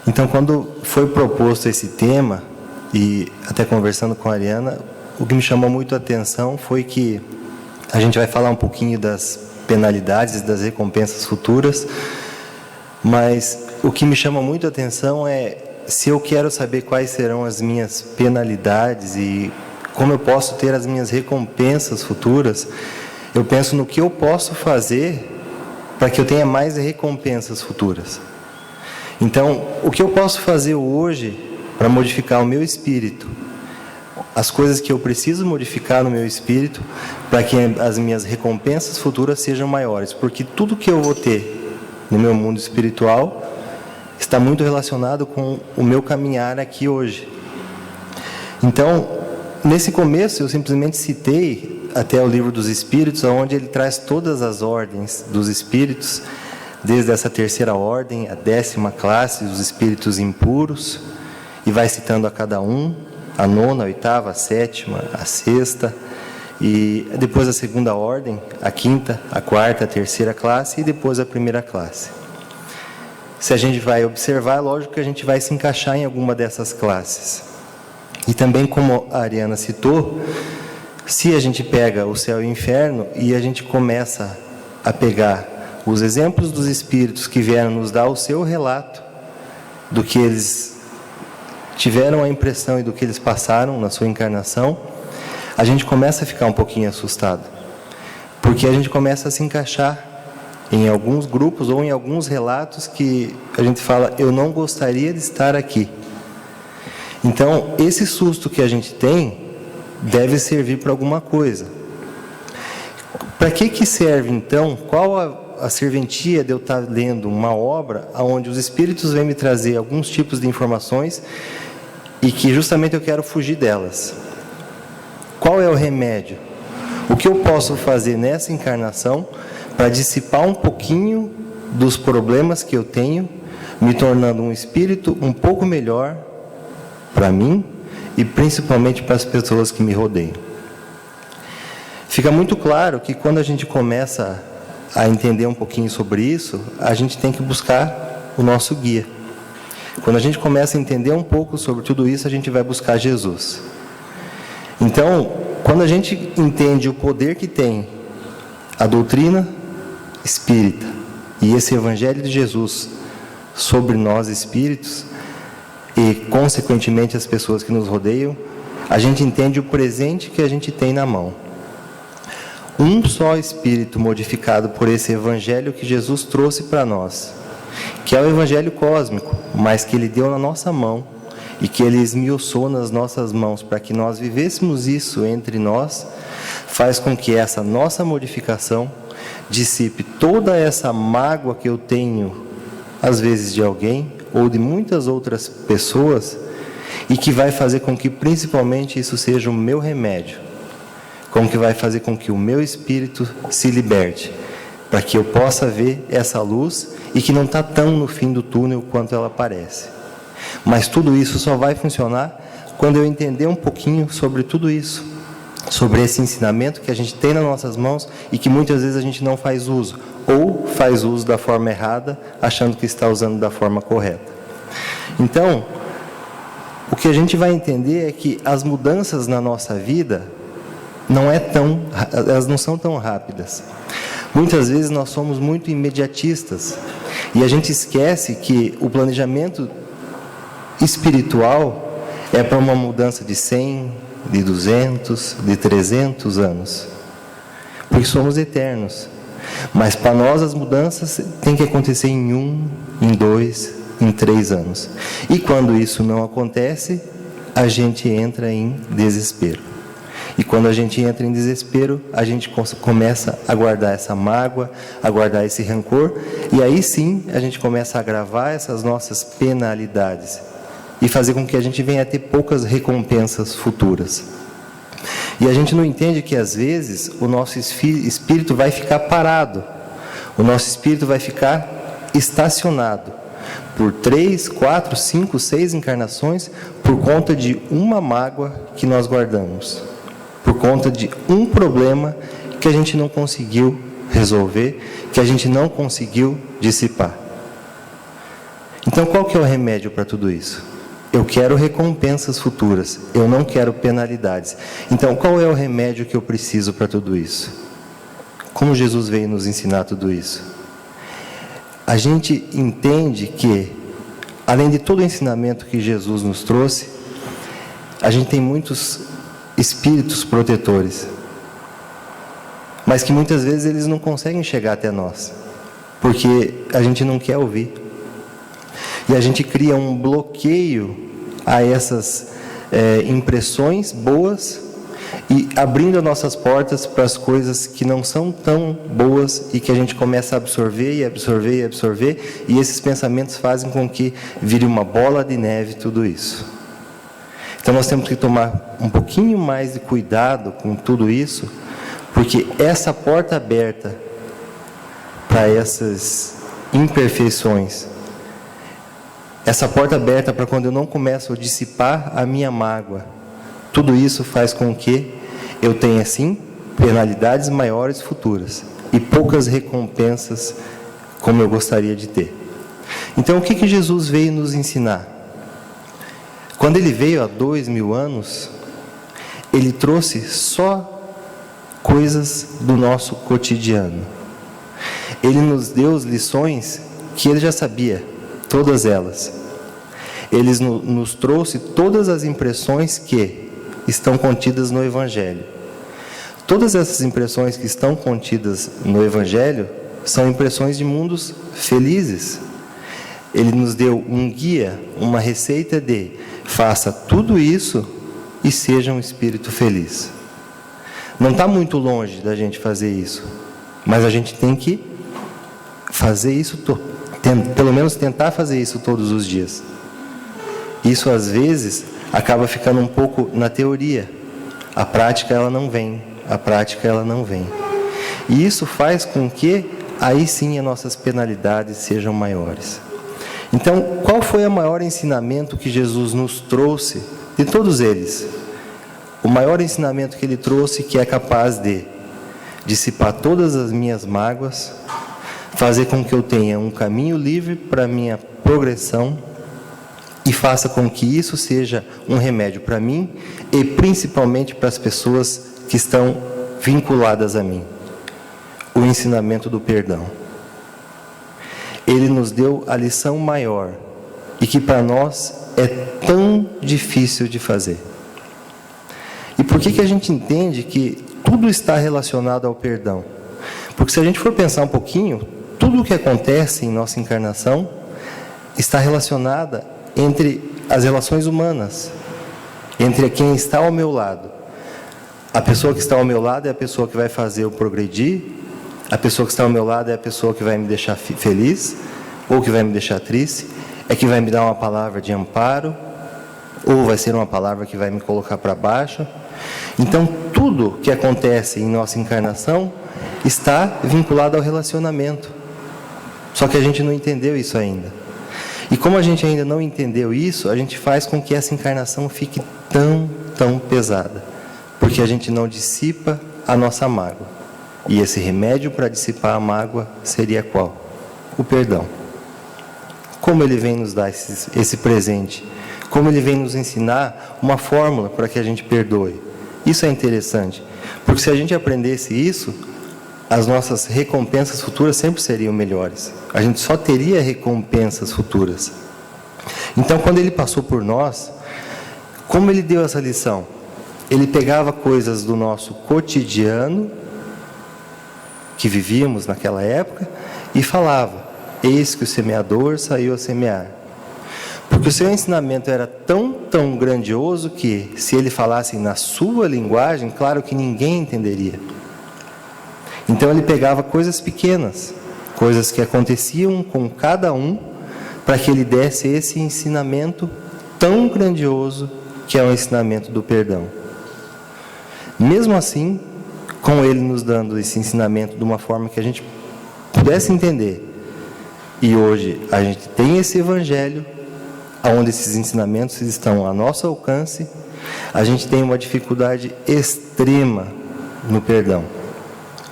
Speaker 3: Então, quando foi proposto esse tema, e até conversando com a Ariana, o que me chamou muito a atenção foi que a gente vai falar um pouquinho das penalidades, das recompensas futuras, mas o que me chama muito a atenção é, se eu quero saber quais serão as minhas penalidades e como eu posso ter as minhas recompensas futuras, eu penso no que eu posso fazer para que eu tenha mais recompensas futuras. Então, o que eu posso fazer hoje para modificar o meu espírito, as coisas que eu preciso modificar no meu espírito para que as minhas recompensas futuras sejam maiores, porque tudo que eu vou ter no meu mundo espiritual está muito relacionado com o meu caminhar aqui hoje. Então, nesse começo eu simplesmente citei até o livro dos Espíritos, onde ele traz todas as ordens dos Espíritos, desde essa terceira ordem, a 10ª classe, os Espíritos impuros, e vai citando a cada um, a 9ª, a 8ª, a 7ª, a 6ª, e depois a 2ª ordem, a 5ª, a 4ª, a 3ª classe e depois a 1ª classe. Se a gente vai observar, lógico que a gente vai se encaixar em alguma dessas classes. E também, como a Ariana citou, se a gente pega o céu e o inferno e a gente começa a pegar os exemplos dos Espíritos que vieram nos dar o seu relato do que eles tiveram a impressão e do que eles passaram na sua encarnação, a gente começa a ficar um pouquinho assustado, porque a gente começa a se encaixar em alguns grupos ou em alguns relatos que a gente fala, eu não gostaria de estar aqui. Então, esse susto que a gente tem deve servir para alguma coisa. Para que serve, então? Qual a serventia de eu estar lendo uma obra onde os Espíritos vêm me trazer alguns tipos de informações e que justamente eu quero fugir delas? Qual é o remédio? O que eu posso fazer nessa encarnação para dissipar um pouquinho dos problemas que eu tenho, me tornando um espírito um pouco melhor para mim e principalmente para as pessoas que me rodeiam? Fica muito claro que quando a gente começa a entender um pouquinho sobre isso, a gente tem que buscar o nosso guia. Quando a gente começa a entender um pouco sobre tudo isso, a gente vai buscar Jesus. Então, quando a gente entende o poder que tem a doutrina espírita e esse Evangelho de Jesus sobre nós espíritos e, consequentemente, as pessoas que nos rodeiam, a gente entende o presente que a gente tem na mão. Um só Espírito modificado por esse Evangelho que Jesus trouxe para nós, que é o Evangelho cósmico, mas que Ele deu na nossa mão e que Ele esmiuçou nas nossas mãos para que nós vivêssemos isso entre nós, faz com que essa nossa modificação dissipe toda essa mágoa que eu tenho, às vezes de alguém ou de muitas outras pessoas, e que vai fazer com que principalmente isso seja o meu remédio, com que vai fazer com que o meu espírito se liberte, para que eu possa ver essa luz e que não está tão no fim do túnel quanto ela parece. Mas tudo isso só vai funcionar quando eu entender um pouquinho sobre tudo isso, sobre esse ensinamento que a gente tem nas nossas mãos e que muitas vezes a gente não faz uso, ou faz uso da forma errada, achando que está usando da forma correta. Então, o que a gente vai entender é que as mudanças na nossa vida elas não são tão rápidas. Muitas vezes nós somos muito imediatistas e a gente esquece que o planejamento espiritual é para uma mudança de 100, de 200, de 300 anos, porque somos eternos. Mas para nós as mudanças têm que acontecer em 1, em 2, em 3 anos. E quando isso não acontece, a gente entra em desespero. E quando a gente entra em desespero, a gente começa a guardar essa mágoa, a guardar esse rancor, e aí sim a gente começa a agravar essas nossas penalidades e fazer com que a gente venha a ter poucas recompensas futuras. E a gente não entende que às vezes o nosso espírito vai ficar parado, o nosso espírito vai ficar estacionado por 3, 4, 5, 6 encarnações por conta de uma mágoa que nós guardamos, por conta de um problema que a gente não conseguiu resolver, que a gente não conseguiu dissipar. Então, qual que é o remédio para tudo isso? Eu quero recompensas futuras, eu não quero penalidades. Então, qual é o remédio que eu preciso para tudo isso? Como Jesus veio nos ensinar tudo isso? A gente entende que, além de todo o ensinamento que Jesus nos trouxe, a gente tem muitos espíritos protetores, mas que muitas vezes eles não conseguem chegar até nós, porque a gente não quer ouvir. E a gente cria um bloqueio a essas impressões boas e abrindo as nossas portas para as coisas que não são tão boas e que a gente começa a absorver e absorver e absorver, e esses pensamentos fazem com que vire uma bola de neve tudo isso. Então nós temos que tomar um pouquinho mais de cuidado com tudo isso, porque essa porta aberta para essas imperfeições, essa porta aberta para quando eu não começo a dissipar a minha mágoa, tudo isso faz com que eu tenha, sim, penalidades maiores futuras e poucas recompensas como eu gostaria de ter. Então, o que Jesus veio nos ensinar? Quando Ele veio há 2000 anos, Ele trouxe só coisas do nosso cotidiano. Ele nos deu lições que Ele já sabia, todas elas. Ele nos trouxe todas as impressões que estão contidas no Evangelho. Todas essas impressões que estão contidas no Evangelho são impressões de mundos felizes. Ele nos deu um guia, uma receita de faça tudo isso e seja um espírito feliz. Não está muito longe da gente fazer isso, mas a gente tem que fazer isso, pelo menos tentar fazer isso todos os dias. Isso às vezes acaba ficando um pouco na teoria. A prática ela não vem. E isso faz com que aí sim as nossas penalidades sejam maiores. Então, qual foi o maior ensinamento que Jesus nos trouxe de todos eles? O maior ensinamento que Ele trouxe, que é capaz de dissipar todas as minhas mágoas, fazer com que eu tenha um caminho livre para a minha progressão e faça com que isso seja um remédio para mim e principalmente para as pessoas que estão vinculadas a mim. O ensinamento do perdão. Ele nos deu a lição maior e que para nós é tão difícil de fazer. E por que a gente entende que tudo está relacionado ao perdão? Porque se a gente for pensar um pouquinho, tudo o que acontece em nossa encarnação está relacionada entre as relações humanas, entre quem está ao meu lado. A pessoa que está ao meu lado é a pessoa que vai fazer eu progredir, a pessoa que está ao meu lado é a pessoa que vai me deixar feliz, ou que vai me deixar triste, é que vai me dar uma palavra de amparo, ou vai ser uma palavra que vai me colocar para baixo. Então, tudo que acontece em nossa encarnação está vinculado ao relacionamento. Só que a gente não entendeu isso ainda. E como a gente ainda não entendeu isso, a gente faz com que essa encarnação fique tão pesada. Porque a gente não dissipa a nossa mágoa. E esse remédio para dissipar a mágoa seria qual? O perdão. Como Ele vem nos dar esse presente? Como Ele vem nos ensinar uma fórmula para que a gente perdoe? Isso é interessante. Porque se a gente aprendesse isso, as nossas recompensas futuras sempre seriam melhores. A gente só teria recompensas futuras. Então, quando Ele passou por nós, como Ele deu essa lição? Ele pegava coisas do nosso cotidiano, que vivíamos naquela época, e falava: eis que o semeador saiu a semear. Porque o seu ensinamento era tão grandioso que, se Ele falasse na sua linguagem, claro que ninguém entenderia. Então Ele pegava coisas pequenas, coisas que aconteciam com cada um, para que Ele desse esse ensinamento tão grandioso, que é o ensinamento do perdão. Mesmo assim, com Ele nos dando esse ensinamento de uma forma que a gente pudesse entender, e hoje a gente tem esse Evangelho, onde esses ensinamentos estão a nosso alcance, a gente tem uma dificuldade extrema no perdão.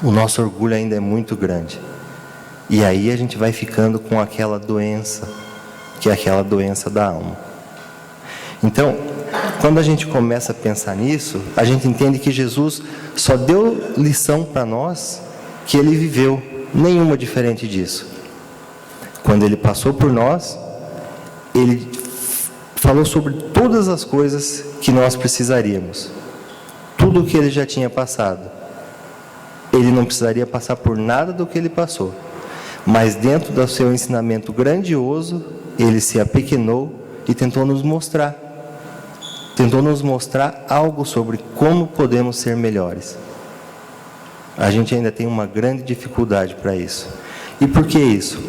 Speaker 3: O nosso orgulho ainda é muito grande. E aí a gente vai ficando com aquela doença, que é aquela doença da alma. Então, quando a gente começa a pensar nisso, a gente entende que Jesus só deu lição para nós que Ele viveu, nenhuma diferente disso. Quando Ele passou por nós, Ele falou sobre todas as coisas que nós precisaríamos. Tudo o que Ele já tinha passado. Ele não precisaria passar por nada do que Ele passou. Mas dentro do seu ensinamento grandioso, Ele se apequenou e tentou nos mostrar algo sobre como podemos ser melhores. A gente ainda tem uma grande dificuldade para isso. E por que isso?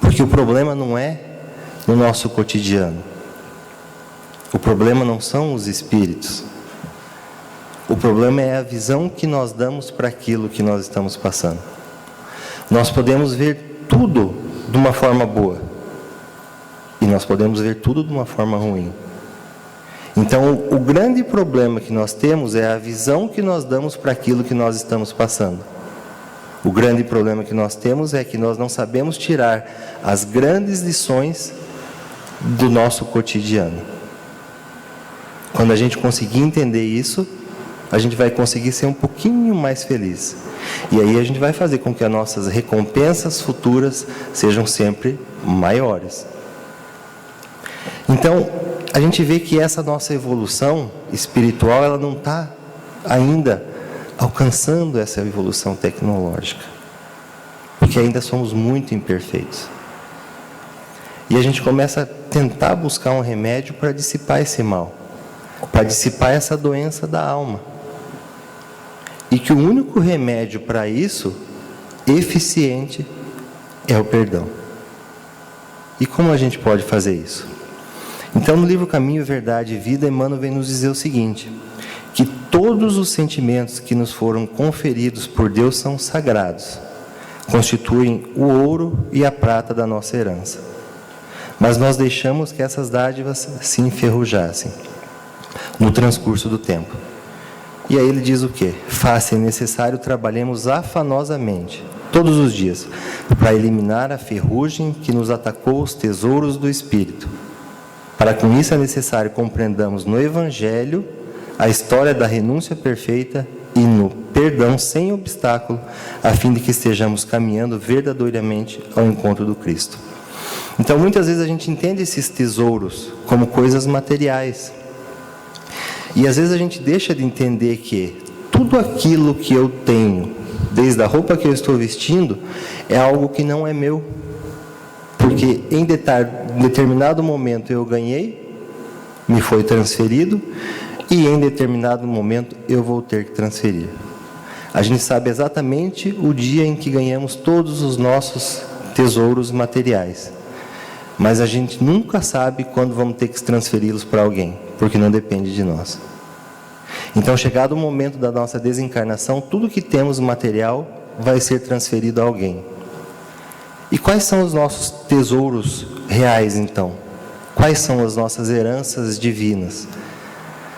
Speaker 3: Porque o problema não é no nosso cotidiano. O problema não são os espíritos. O problema é a visão que nós damos para aquilo que nós estamos passando. Nós podemos ver tudo de uma forma boa. E nós podemos ver tudo de uma forma ruim. Então, o grande problema que nós temos é a visão que nós damos para aquilo que nós estamos passando. O grande problema que nós temos é que nós não sabemos tirar as grandes lições do nosso cotidiano. Quando a gente conseguir entender isso, a gente vai conseguir ser um pouquinho mais feliz. E aí a gente vai fazer com que as nossas recompensas futuras sejam sempre maiores. Então, a gente vê que essa nossa evolução espiritual, ela não está ainda alcançando essa evolução tecnológica. Porque ainda somos muito imperfeitos. E a gente começa a tentar buscar um remédio para dissipar esse mal. Para dissipar essa doença da alma. E que o único remédio para isso, eficiente, é o perdão. E como a gente pode fazer isso? Então, no livro Caminho, Verdade e Vida, Emmanuel vem nos dizer o seguinte, que todos os sentimentos que nos foram conferidos por Deus são sagrados, constituem o ouro e a prata da nossa herança. Mas nós deixamos que essas dádivas se enferrujassem no transcurso do tempo. E aí ele diz o quê? Faz-se necessário trabalhemos afanosamente, todos os dias, para eliminar a ferrugem que nos atacou os tesouros do Espírito. Para com isso é necessário compreendamos no Evangelho a história da renúncia perfeita e no perdão sem obstáculo, a fim de que estejamos caminhando verdadeiramente ao encontro do Cristo. Então, muitas vezes a gente entende esses tesouros como coisas materiais. E às vezes a gente deixa de entender que tudo aquilo que eu tenho, desde a roupa que eu estou vestindo, é algo que não é meu. Porque em determinado momento eu ganhei, me foi transferido, e em determinado momento eu vou ter que transferir. A gente sabe exatamente o dia em que ganhamos todos os nossos tesouros materiais. Mas a gente nunca sabe quando vamos ter que transferi-los para alguém, porque não depende de nós. Então, chegado o momento da nossa desencarnação, tudo que temos material vai ser transferido a alguém. E quais são os nossos tesouros reais, então? Quais são as nossas heranças divinas?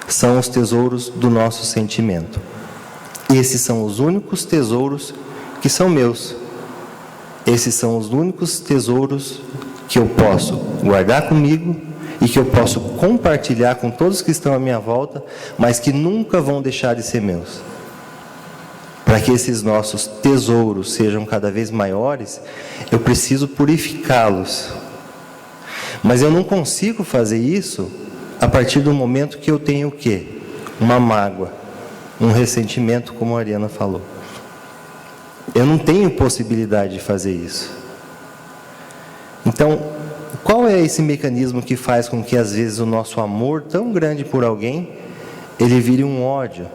Speaker 3: São os tesouros do nosso sentimento. Esses são os únicos tesouros que são meus. Esses são os únicos tesouros que eu posso guardar comigo e que eu posso compartilhar com todos que estão à minha volta, mas que nunca vão deixar de ser meus. Para que esses nossos tesouros sejam cada vez maiores, eu preciso purificá-los. Mas eu não consigo fazer isso a partir do momento que eu tenho o quê? Uma mágoa, um ressentimento, como a Ariana falou. Eu não tenho possibilidade de fazer isso. Então, qual é esse mecanismo que faz com que às vezes o nosso amor tão grande por alguém, ele vire um ódio,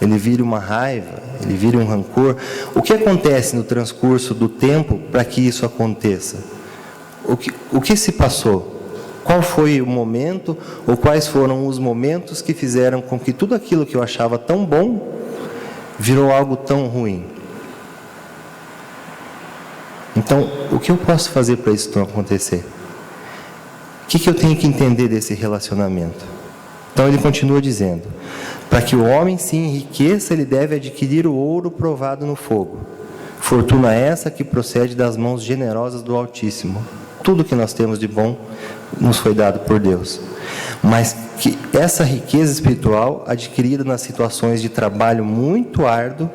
Speaker 3: ele vire uma raiva, ele vire um rancor? O que acontece no transcurso do tempo para que isso aconteça? O que se passou? Qual foi o momento, ou quais foram os momentos que fizeram com que tudo aquilo que eu achava tão bom virou algo tão ruim? Então, o que eu posso fazer para isso não acontecer? O que eu tenho que entender desse relacionamento? Então ele continua dizendo, para que o homem se enriqueça, ele deve adquirir o ouro provado no fogo. Fortuna essa que procede das mãos generosas do Altíssimo. Tudo que nós temos de bom nos foi dado por Deus. mas que essa riqueza espiritual, adquirida nas situações de trabalho muito árduo,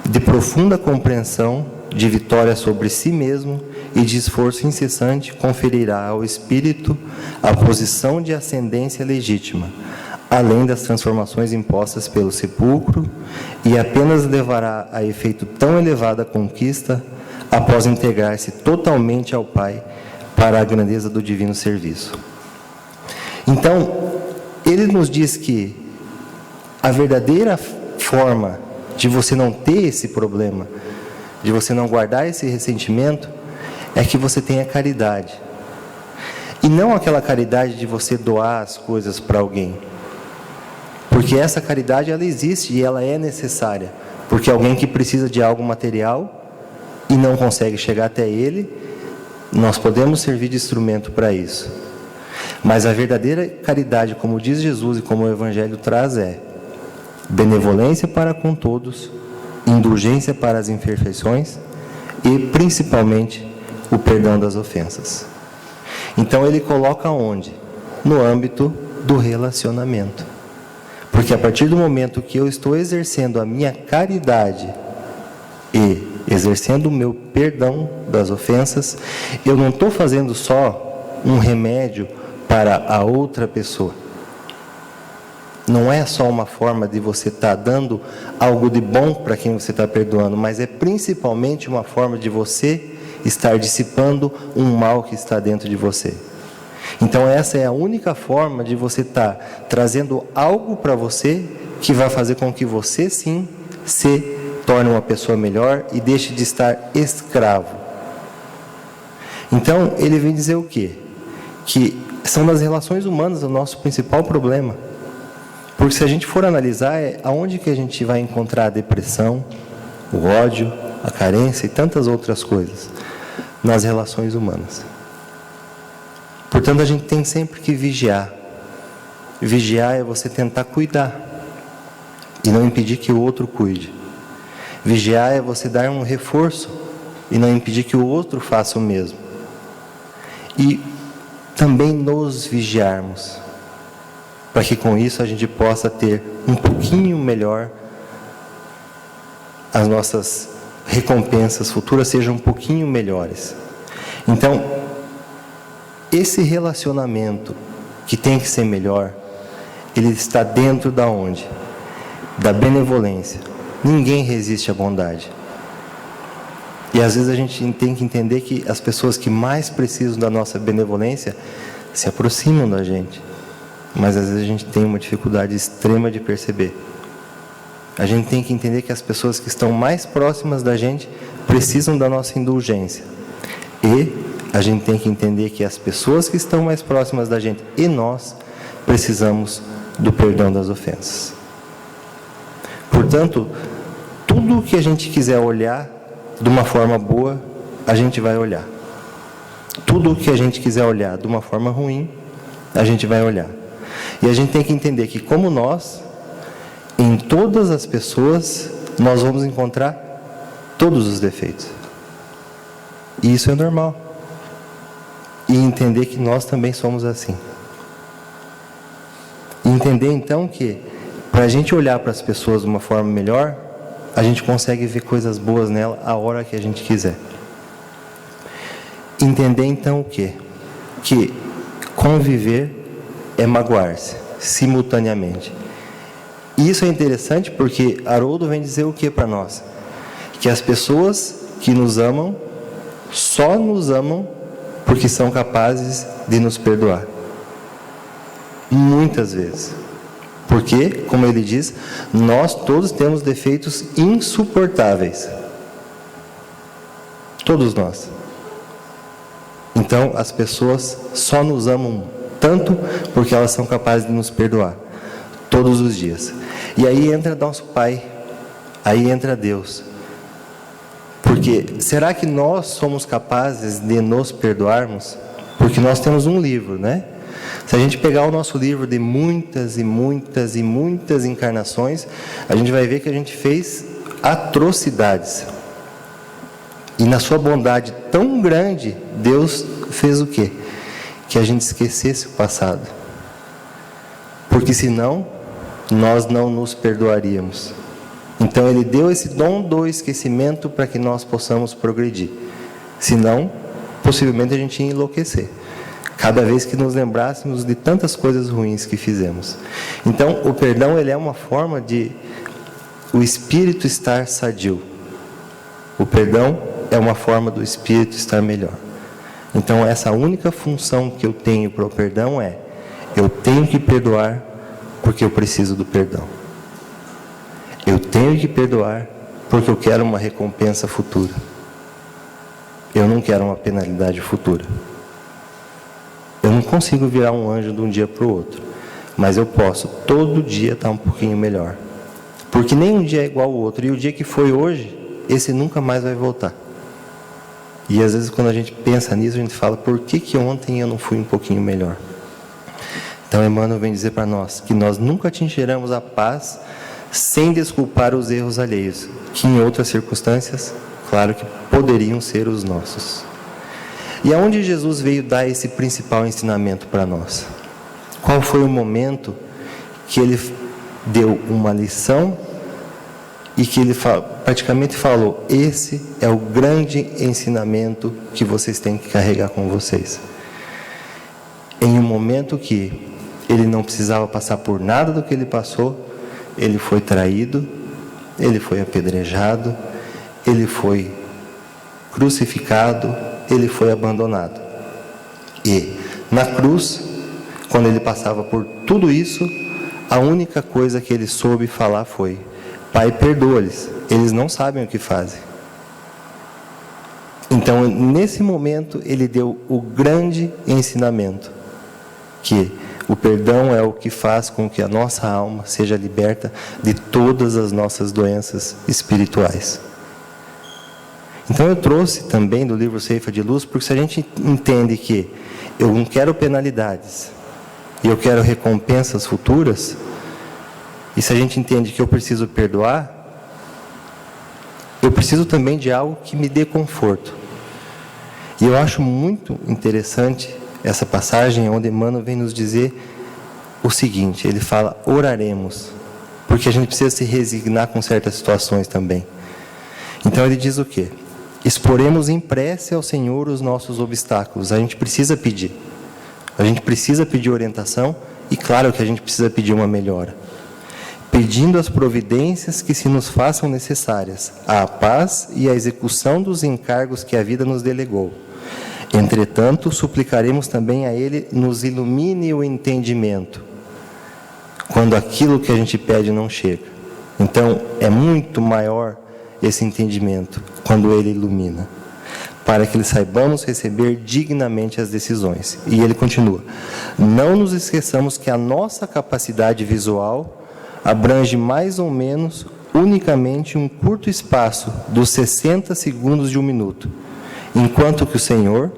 Speaker 3: de profunda compreensão, de vitória sobre si mesmo e de esforço incessante, conferirá ao espírito a posição de ascendência legítima, além das transformações impostas pelo sepulcro, e apenas levará a efeito tão elevada conquista após integrar-se totalmente ao Pai para a grandeza do divino serviço. Então, ele nos diz que a verdadeira forma de você não ter esse problema, de você não guardar esse ressentimento, é que você tenha caridade. E não aquela caridade de você doar as coisas para alguém. Porque essa caridade, ela existe e ela é necessária. Porque alguém que precisa de algo material e não consegue chegar até ele, nós podemos servir de instrumento para isso. Mas a verdadeira caridade, como diz Jesus e como o Evangelho traz, é benevolência para com todos, indulgência para as imperfeições e, principalmente, o perdão das ofensas. Então, ele coloca onde? No âmbito do relacionamento. Porque a partir do momento que eu estou exercendo a minha caridade e exercendo o meu perdão das ofensas, eu não estou fazendo só um remédio para a outra pessoa. Não é só uma forma de você estar dando algo de bom para quem você está perdoando, mas é principalmente uma forma de você estar dissipando um mal que está dentro de você. Então essa é a única forma de você estar trazendo algo para você que vai fazer com que você sim se torne uma pessoa melhor e deixe de estar escravo. Então ele vem dizer o quê? Que são das relações humanas o nosso principal problema. Porque se a gente for analisar, aonde que a gente vai encontrar a depressão, o ódio, a carência e tantas outras coisas? Nas relações humanas. Portanto, a gente tem sempre que vigiar. Vigiar é você tentar cuidar e não impedir que o outro cuide. Vigiar é você dar um reforço e não impedir que o outro faça o mesmo. E também nos vigiarmos, para que com isso a gente possa ter um pouquinho melhor, as nossas recompensas futuras sejam um pouquinho melhores. Então, esse relacionamento que tem que ser melhor, ele está dentro da onde? Da benevolência. Ninguém resiste à bondade. E às vezes a gente tem que entender que as pessoas que mais precisam da nossa benevolência se aproximam da gente. Mas às vezes a gente tem uma dificuldade extrema de perceber. A gente tem que entender que as pessoas que estão mais próximas da gente precisam da nossa indulgência. E a gente tem que entender que as pessoas que estão mais próximas da gente e nós precisamos do perdão das ofensas. Portanto, tudo que a gente quiser olhar de uma forma boa, a gente vai olhar. Tudo que a gente quiser olhar de uma forma ruim, a gente vai olhar. E a gente tem que entender que, como nós, em todas as pessoas, nós vamos encontrar todos os defeitos. E isso é normal. E entender que nós também somos assim. E entender, então, que para a gente olhar para as pessoas de uma forma melhor, a gente consegue ver coisas boas nela a hora que a gente quiser. Entender, então, o quê? Que conviver é magoar-se, simultaneamente. E isso é interessante porque Haroldo vem dizer o que para nós? Que as pessoas que nos amam, só nos amam porque são capazes de nos perdoar. Muitas vezes. Porque, como ele diz, nós todos temos defeitos insuportáveis. Todos nós. Então, as pessoas só nos amam tanto porque elas são capazes de nos perdoar. Todos os dias. E aí entra nosso Pai. Aí entra Deus. Porque, será que nós somos capazes de nos perdoarmos? Porque nós temos um livro, né? Se a gente pegar o nosso livro de muitas e muitas e muitas encarnações, a gente vai ver que a gente fez atrocidades. E na sua bondade tão grande, Deus fez o quê? Que a gente esquecesse o passado. porque senão nós não nos perdoaríamos. Então Ele deu esse dom do esquecimento para que nós possamos progredir. Senão, possivelmente a gente ia enlouquecer, cada vez que nos lembrássemos de tantas coisas ruins que fizemos. Então, o perdão, ele é uma forma de o espírito estar sadio. O perdão é uma forma do espírito estar melhor. Então, essa única função que eu tenho para o perdão é: eu tenho que perdoar porque eu preciso do perdão. Eu tenho que perdoar porque eu quero uma recompensa futura. Eu não quero uma penalidade futura. Eu não consigo virar um anjo de um dia para o outro, mas eu posso todo dia estar um pouquinho melhor. Porque nem um dia é igual ao outro, e o dia que foi hoje, esse nunca mais vai voltar. E às vezes quando a gente pensa nisso, a gente fala: por que ontem eu não fui um pouquinho melhor? Então Emmanuel vem dizer para nós que nós nunca atingiremos a paz sem desculpar os erros alheios, que em outras circunstâncias, claro que poderiam ser os nossos. E aonde Jesus veio dar esse principal ensinamento para nós? Qual foi o momento que Ele deu uma lição e que Ele praticamente falou: esse é o grande ensinamento que vocês têm que carregar com vocês? Em um momento que Ele não precisava passar por nada do que Ele passou, Ele foi traído, Ele foi apedrejado, Ele foi crucificado, Ele foi abandonado. E na cruz, quando Ele passava por tudo isso, a única coisa que Ele soube falar foi: Pai, perdoa-lhes, eles não sabem o que fazem. Então, nesse momento, Ele deu o grande ensinamento, que o perdão é o que faz com que a nossa alma seja liberta de todas as nossas doenças espirituais. Então eu trouxe também do livro Ceifa de Luz, porque se a gente entende que eu não quero penalidades e eu quero recompensas futuras, e se a gente entende que eu preciso perdoar, eu preciso também de algo que me dê conforto. E eu acho muito interessante essa passagem onde Emmanuel vem nos dizer o seguinte: ele fala: oraremos, porque a gente precisa se resignar com certas situações também. Então ele diz o quê? Exporemos em prece ao Senhor os nossos obstáculos. A gente precisa pedir. A gente precisa pedir orientação e claro que a gente precisa pedir uma melhora. Pedindo as providências que se nos façam necessárias, à paz e à execução dos encargos que a vida nos delegou. Entretanto, suplicaremos também a Ele nos ilumine o entendimento, quando aquilo que a gente pede não chega. Então, é muito maior esse entendimento, quando Ele ilumina, para que saibamos receber dignamente as decisões. E ele continua: não nos esqueçamos que a nossa capacidade visual abrange mais ou menos unicamente um curto espaço dos 60 segundos de um minuto, enquanto que o Senhor,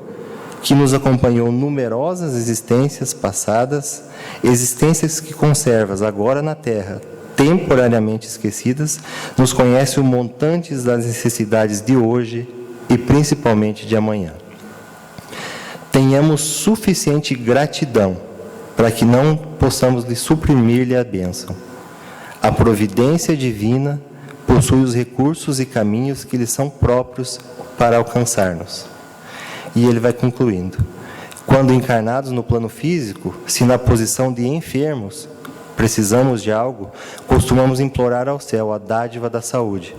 Speaker 3: que nos acompanhou numerosas existências passadas, existências que conservas agora na Terra, temporariamente esquecidas, nos conhece o montante das necessidades de hoje e principalmente de amanhã. Tenhamos suficiente gratidão para que não possamos lhe suprimir-lhe a bênção. A providência divina possui os recursos e caminhos que lhe são próprios para alcançar-nos. E ele vai concluindo: quando encarnados no plano físico, se na posição de enfermos precisamos de algo, costumamos implorar ao céu a dádiva da saúde.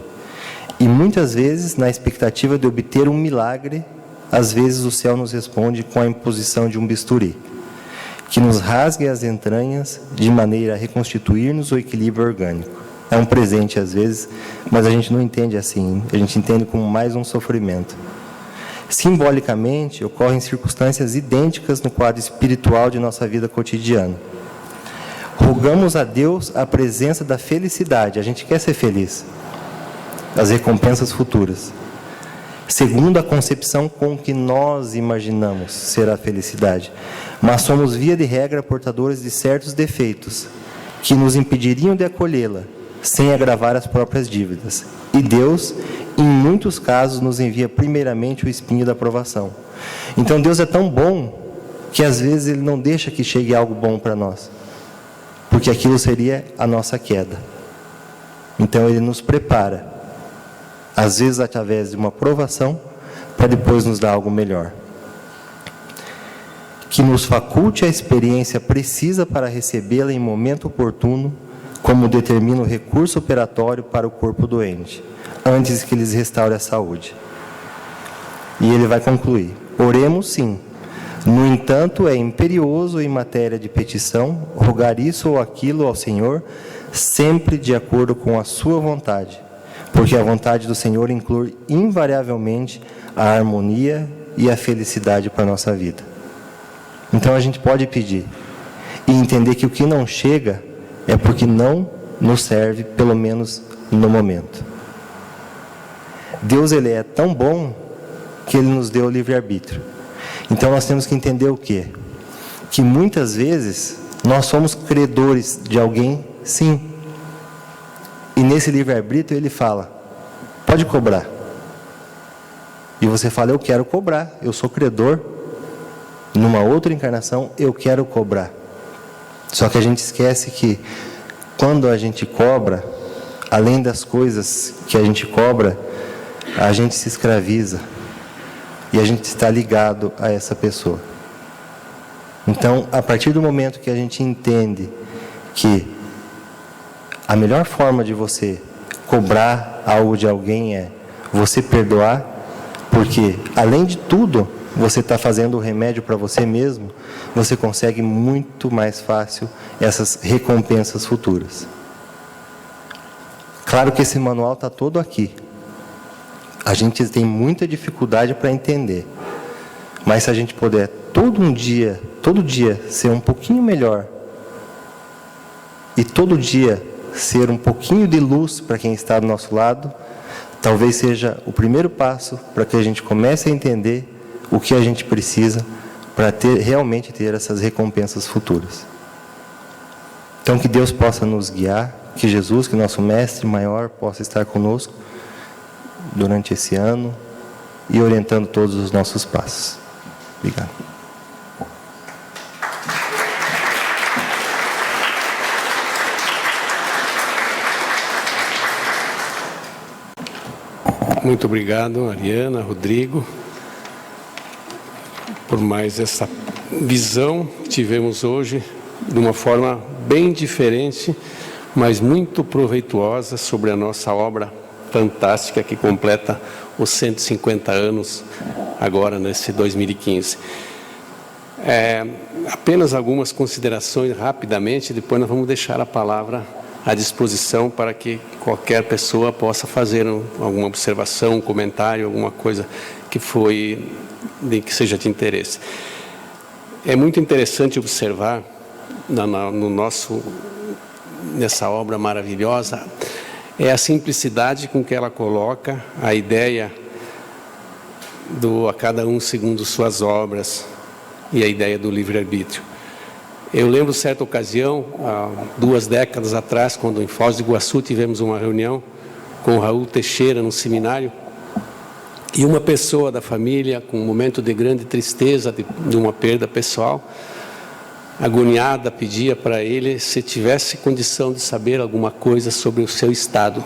Speaker 3: E muitas vezes, na expectativa de obter um milagre, às vezes o céu nos responde com a imposição de um bisturi, que nos rasgue as entranhas de maneira a reconstituir-nos o equilíbrio orgânico. É um presente às vezes, mas a gente não entende assim, a gente entende como mais um sofrimento. Simbolicamente, ocorrem circunstâncias idênticas no quadro espiritual de nossa vida cotidiana. Rogamos a Deus a presença da felicidade, a gente quer ser feliz, as recompensas futuras, segundo a concepção com que nós imaginamos ser a felicidade, mas somos via de regra portadores de certos defeitos que nos impediriam de acolhê-la, sem agravar as próprias dívidas. E Deus, em muitos casos, nos envia primeiramente o espinho da provação. Então Deus é tão bom que às vezes Ele não deixa que chegue algo bom para nós. porque aquilo seria a nossa queda. Então Ele nos prepara, às vezes através de uma provação, para depois nos dar algo melhor. Que nos faculte a experiência precisa para recebê-la em momento oportuno, como determina o recurso operatório para o corpo doente, antes que lhes restaure a saúde. E ele vai concluir: oremos sim. No entanto, é imperioso em matéria de petição rogar isso ou aquilo ao Senhor, sempre de acordo com a sua vontade, porque a vontade do Senhor inclui invariavelmente a harmonia e a felicidade para a nossa vida. Então a gente pode pedir e entender que o que não chega é porque não nos serve, pelo menos no momento. Deus, Ele é tão bom que Ele nos deu o livre-arbítrio. Então nós temos que entender o quê? Que muitas vezes nós somos credores de alguém, sim. E nesse livre-arbítrio Ele fala: pode cobrar. E você fala: eu quero cobrar, eu sou credor. Numa outra encarnação, eu quero cobrar. Só que a gente esquece que quando a gente cobra, além das coisas que a gente cobra, a gente se escraviza. E a gente está ligado a essa pessoa. Então, a partir do momento que a gente entende que a melhor forma de você cobrar algo de alguém é você perdoar, porque, além de tudo, você está fazendo o remédio para você mesmo, você consegue muito mais fácil essas recompensas futuras. Claro que esse manual está todo aqui. A gente tem muita dificuldade para entender. Mas se a gente puder todo dia ser um pouquinho melhor, e todo dia ser um pouquinho de luz para quem está do nosso lado, talvez seja o primeiro passo para que a gente comece a entender o que a gente precisa para realmente ter essas recompensas futuras. Então que Deus possa nos guiar, que Jesus, que nosso Mestre maior, possa estar conosco durante esse ano e orientando todos os nossos passos. Obrigado.
Speaker 1: Muito obrigado, Ariana, Rodrigo, por mais essa visão que tivemos hoje, de uma forma bem diferente, mas muito proveitosa, sobre a nossa obra fantástica que completa os 150 anos agora, nesse 2015. Apenas algumas considerações rapidamente, depois nós vamos deixar a palavra à disposição para que qualquer pessoa possa fazer alguma observação, um comentário, alguma coisa que seja de interesse. É muito interessante observar nessa obra maravilhosa a simplicidade com que ela coloca a ideia a cada um segundo suas obras e a ideia do livre-arbítrio. Eu lembro certa ocasião, há 2 décadas atrás, quando em Foz do Iguaçu tivemos uma reunião com o Raul Teixeira no seminário, e uma pessoa da família, com um momento de grande tristeza, de uma perda pessoal, agoniada, pedia para ele se tivesse condição de saber alguma coisa sobre o seu estado.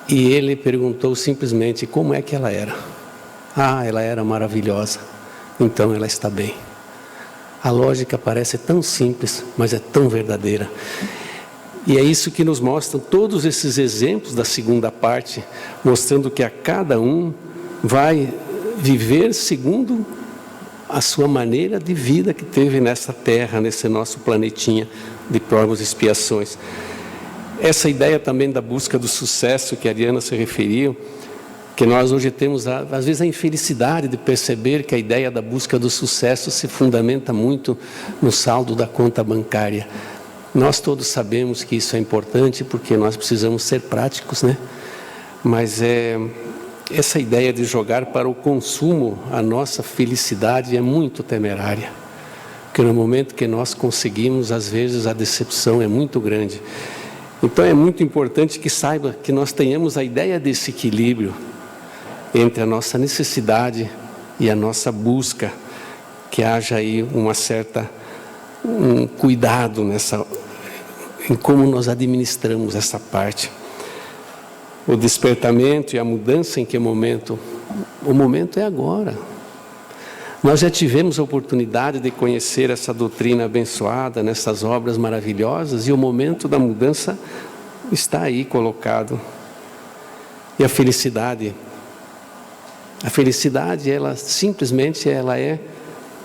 Speaker 1: E ele perguntou simplesmente como é que ela era. Ela era maravilhosa, então ela está bem. A lógica parece tão simples, mas é tão verdadeira. E é isso que nos mostram todos esses exemplos da segunda parte, mostrando que a cada um vai viver segundo a sua maneira de vida que teve nessa terra, nesse nosso planetinha de provas e expiações. Essa ideia também da busca do sucesso que a Ariana se referiu, que nós hoje temos, às vezes, a infelicidade de perceber que a ideia da busca do sucesso se fundamenta muito no saldo da conta bancária. Nós todos sabemos que isso é importante, porque nós precisamos ser práticos, né? Mas essa ideia de jogar para o consumo a nossa felicidade é muito temerária. Porque no momento que nós conseguimos, às vezes, a decepção é muito grande. Então é muito importante que saiba que nós tenhamos a ideia desse equilíbrio entre a nossa necessidade e a nossa busca, que haja aí uma certa um cuidado em como nós administramos essa parte. O despertamento e a mudança em que momento? O momento é agora. Nós já tivemos a oportunidade de conhecer essa doutrina abençoada, nessas obras maravilhosas, e o momento da mudança está aí colocado. E a felicidade, ela simplesmente é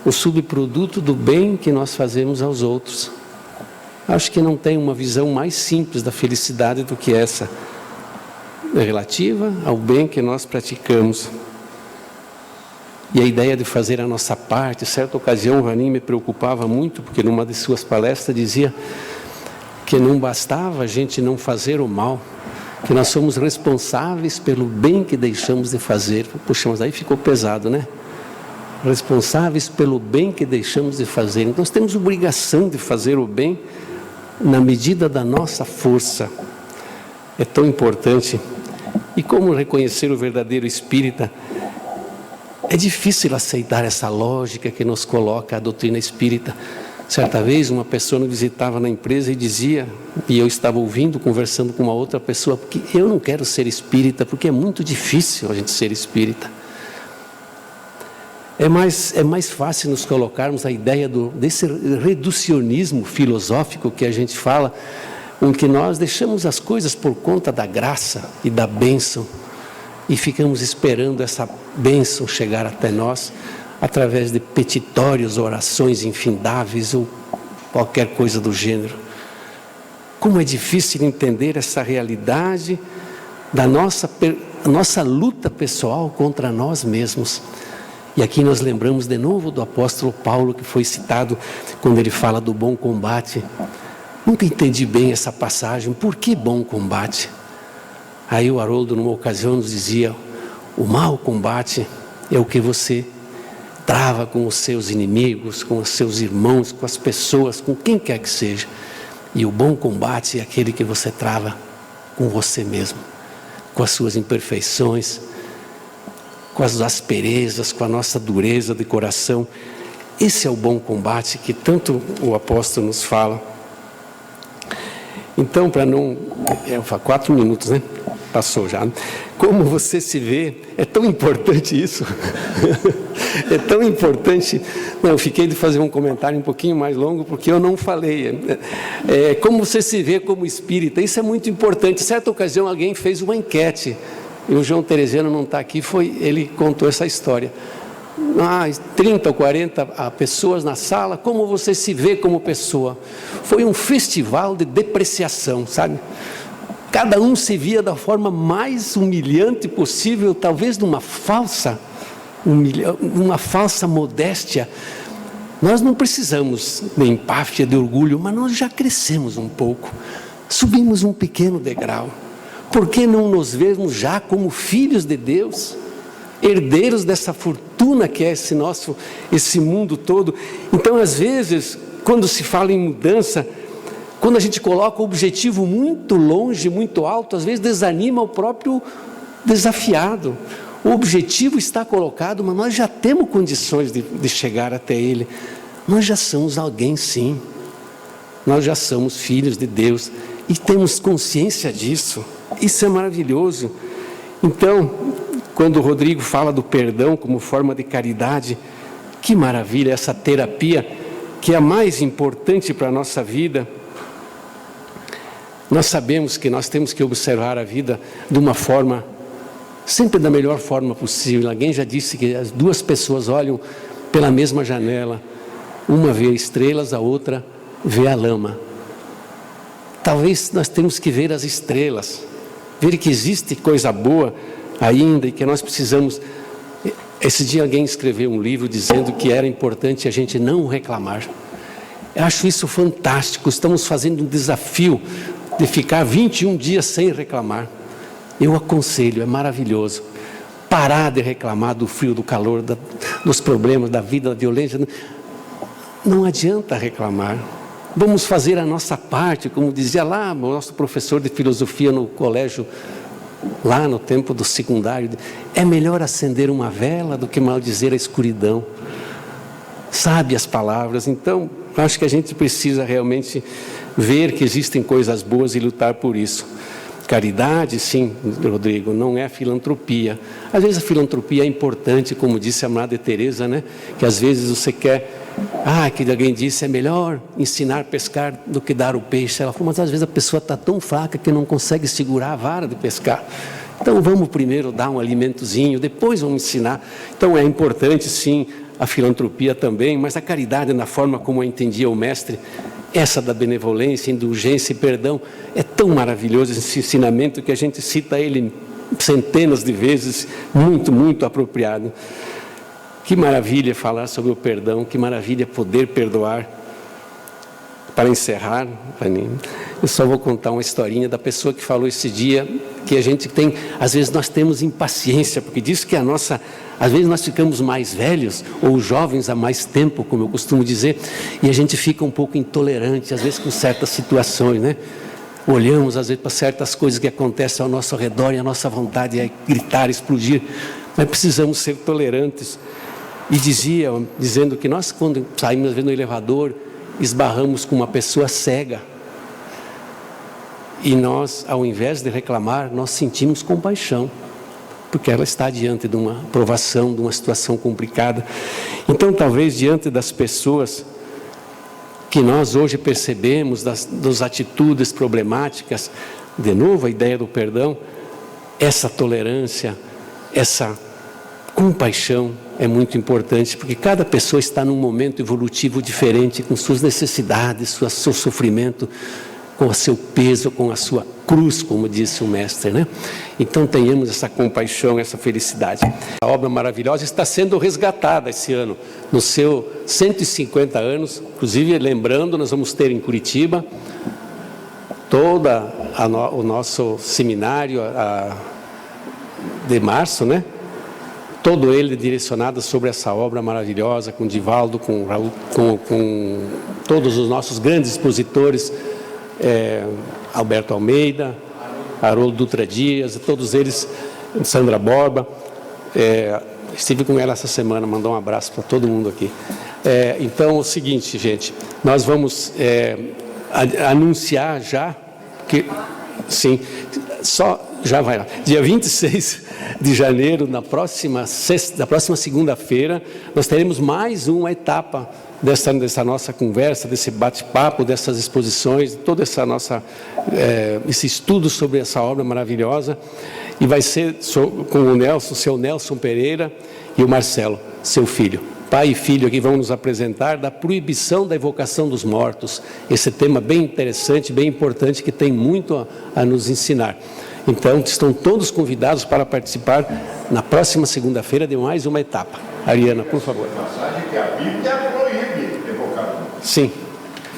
Speaker 1: o subproduto do bem que nós fazemos aos outros. Acho que não tem uma visão mais simples da felicidade do que essa, relativa ao bem que nós praticamos. E a ideia de fazer a nossa parte, certa ocasião o Vanim me preocupava muito, porque numa de suas palestras dizia que não bastava a gente não fazer o mal, que nós somos responsáveis pelo bem que deixamos de fazer. Puxa, mas aí ficou pesado, né? Responsáveis pelo bem que deixamos de fazer. Então nós temos obrigação de fazer o bem na medida da nossa força. É tão importante. E como reconhecer o verdadeiro espírita? É difícil aceitar essa lógica que nos coloca a doutrina espírita. Certa vez uma pessoa me visitava na empresa e dizia, e eu estava ouvindo, conversando com uma outra pessoa, porque eu não quero ser espírita, porque é muito difícil a gente ser espírita. É mais fácil nos colocarmos a ideia desse reducionismo filosófico que a gente fala, em que nós deixamos as coisas por conta da graça e da bênção, e ficamos esperando essa bênção chegar até nós, através de petitórios, orações infindáveis ou qualquer coisa do gênero. Como é difícil entender essa realidade da nossa luta pessoal contra nós mesmos. E aqui nós lembramos de novo do apóstolo Paulo, que foi citado quando ele fala do bom combate. Nunca entendi bem essa passagem. Por que bom combate? Aí o Haroldo, numa ocasião, nos dizia: o mau combate é o que você trava com os seus inimigos, com os seus irmãos, com as pessoas, com quem quer que seja. E o bom combate é aquele que você trava com você mesmo, com as suas imperfeições, com as asperezas, com a nossa dureza de coração. Esse é o bom combate que tanto o apóstolo nos fala. Então, para não... 4 minutos, né? Passou já. Como você se vê, é tão importante isso. É tão importante. Não, eu fiquei de fazer um comentário um pouquinho mais longo, porque eu não falei. Como você se vê como espírita, isso é muito importante. Certa ocasião alguém fez uma enquete, e o João Teresiano não está aqui, ele contou essa história. 30 ou 40 pessoas na sala, como você se vê como pessoa? Foi um festival de depreciação, sabe? Cada um se via da forma mais humilhante possível, talvez numa falsa modéstia. Nós não precisamos de empáfia, de orgulho, mas nós já crescemos um pouco, subimos um pequeno degrau. Por que não nos vermos já como filhos de Deus, herdeiros dessa fortuna que é esse mundo todo? Então, às vezes, quando se fala em mudança, quando a gente coloca o objetivo muito longe, muito alto, às vezes desanima o próprio desafiado. O objetivo está colocado, mas nós já temos condições de chegar até ele. Nós já somos alguém, sim. Nós já somos filhos de Deus e temos consciência disso. Isso é maravilhoso. Então, quando o Rodrigo fala do perdão como forma de caridade, que maravilha essa terapia, que é a mais importante para a nossa vida. Nós sabemos que nós temos que observar a vida de uma forma, sempre da melhor forma possível. Alguém já disse que as duas pessoas olham pela mesma janela. Uma vê estrelas, a outra vê a lama. Talvez nós temos que ver as estrelas, ver que existe coisa boa ainda e que nós precisamos. Esse dia alguém escreveu um livro dizendo que era importante a gente não reclamar. Eu acho isso fantástico. Estamos fazendo um desafio de ficar 21 dias sem reclamar. Eu aconselho, é maravilhoso. Parar de reclamar do frio, do calor, dos problemas, da vida, da violência. Não adianta reclamar. Vamos fazer a nossa parte, como dizia lá o nosso professor de filosofia no colégio, lá no tempo do secundário. É melhor acender uma vela do que maldizer a escuridão. Sabe as palavras. Então, Acho que a gente precisa realmente ver que existem coisas boas e lutar por isso. Caridade, sim, Rodrigo, não é filantropia. Às vezes a filantropia é importante, como disse a Madre Teresa, né? Que às vezes você quer... que alguém disse, é melhor ensinar a pescar do que dar o peixe. Ela falou, mas às vezes a pessoa está tão fraca que não consegue segurar a vara de pescar. Então vamos primeiro dar um alimentozinho, depois vamos ensinar. Então é importante, sim, a filantropia também, mas a caridade, na forma como eu entendia o mestre, essa da benevolência, indulgência e perdão, é tão maravilhoso esse ensinamento que a gente cita ele centenas de vezes, muito, muito apropriado. Que maravilha falar sobre o perdão, que maravilha poder perdoar. Para encerrar, eu só vou contar uma historinha da pessoa que falou esse dia, que a gente tem, às vezes nós temos impaciência, porque diz que às vezes nós ficamos mais velhos, ou jovens há mais tempo, como eu costumo dizer, e a gente fica um pouco intolerante, às vezes com certas situações, né? Olhamos às vezes para certas coisas que acontecem ao nosso redor e a nossa vontade é gritar, explodir, mas precisamos ser tolerantes. E dizendo que nós, quando saímos às vezes no elevador, esbarramos com uma pessoa cega. E nós, ao invés de reclamar, nós sentimos compaixão, porque ela está diante de uma provação, de uma situação complicada. Então, talvez, diante das pessoas que nós hoje percebemos, das atitudes problemáticas, de novo a ideia do perdão, essa tolerância, essa compaixão é muito importante, porque cada pessoa está num momento evolutivo diferente, com suas necessidades, seu sofrimento, com o seu peso, com a sua cruz, como disse o mestre, né? Então tenhamos essa compaixão, essa felicidade. A obra maravilhosa está sendo resgatada esse ano, nos seus 150 anos, inclusive lembrando, nós vamos ter em Curitiba, o nosso seminário de março, né? Todo ele direcionado sobre essa obra maravilhosa, com Divaldo, com Raul, com todos os nossos grandes expositores, Alberto Almeida, Haroldo Dutra Dias, todos eles, Sandra Borba, estive com ela essa semana, mandou um abraço para todo mundo aqui. Então, é o seguinte, gente, nós vamos anunciar já, que, sim, só já vai lá, dia 26 de janeiro, na próxima segunda-feira, nós teremos mais uma etapa dessa nossa conversa, desse bate-papo, dessas exposições, toda essa nossa, esse estudo sobre essa obra maravilhosa, e vai ser com o seu Nelson Pereira e o Marcelo, seu filho. Pai e filho aqui vão nos apresentar da proibição da evocação dos mortos, esse tema bem interessante, bem importante, que tem muito a nos ensinar. Então, estão todos convidados para participar na próxima segunda-feira de mais uma etapa. Ariana, por favor.
Speaker 4: Que a Bíblia proíbe evocar.
Speaker 1: Sim.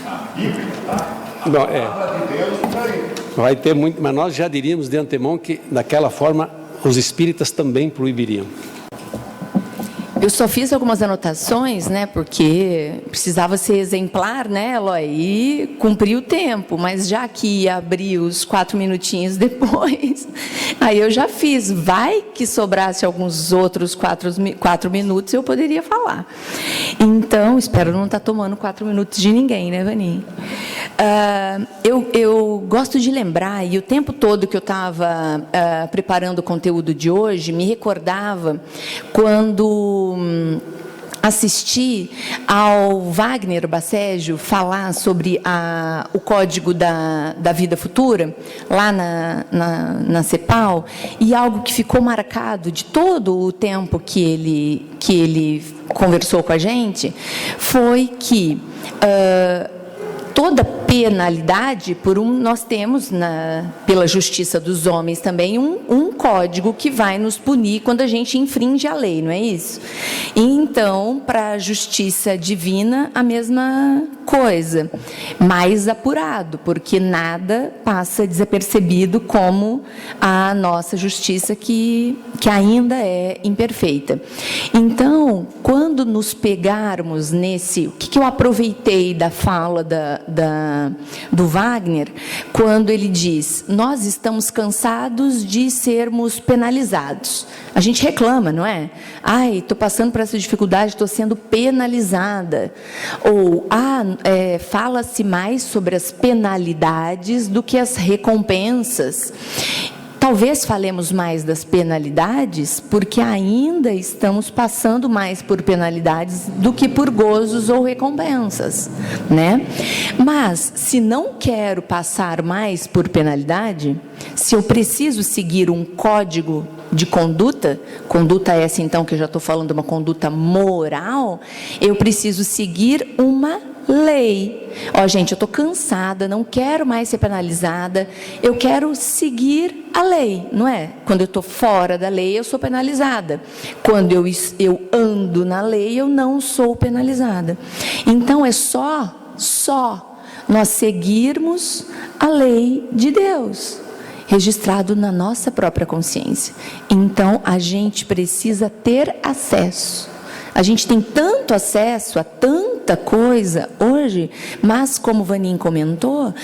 Speaker 4: A Bíblia, tá? A
Speaker 1: Não,
Speaker 4: palavra de Deus proíbe.
Speaker 1: Vai ter muito, mas nós já diríamos de antemão que, daquela forma, os espíritas também proibiriam.
Speaker 2: Eu só fiz algumas anotações, né, porque precisava ser exemplar, né, Eloy, e cumprir o tempo, mas já que ia abrir os 4 minutinhos depois, aí eu já fiz. Vai que sobrasse alguns outros 4 minutos, eu poderia falar. Então, espero não estar tomando 4 minutos de ninguém, né, Vani? Eu gosto de lembrar, e o tempo todo que eu estava preparando o conteúdo de hoje, me recordava quando assisti ao Wagner Baceggio falar sobre o Código da Vida Futura, lá na CEPAL, e algo que ficou marcado de todo o tempo que ele conversou com a gente, foi que toda penalidade, nós temos, pela justiça dos homens também, um código que vai nos punir quando a gente infringe a lei, não é isso? E então, para a justiça divina, a mesma coisa, mais apurado, porque nada passa desapercebido como a nossa justiça, que ainda é imperfeita. Então, quando nos pegarmos nesse... O que eu aproveitei da fala da do Wagner, quando ele diz: nós estamos cansados de sermos penalizados. A gente reclama, não é? Ai, estou passando por essa dificuldade, estou sendo penalizada. Ou, fala-se mais sobre as penalidades do que as recompensas. Talvez falemos mais das penalidades, porque ainda estamos passando mais por penalidades do que por gozos ou recompensas, né? Mas, se não quero passar mais por penalidade, se eu preciso seguir um código de conduta essa então que eu já estou falando, uma conduta moral, eu preciso seguir uma lei. Gente, eu estou cansada, não quero mais ser penalizada, eu quero seguir a lei, não é? Quando eu estou fora da lei, eu sou penalizada. Quando eu ando na lei, eu não sou penalizada. Então, é só nós seguirmos a lei de Deus, registrado na nossa própria consciência. Então, a gente precisa ter acesso. A gente tem tanto acesso a tanta coisa hoje, mas, como o Vanim comentou,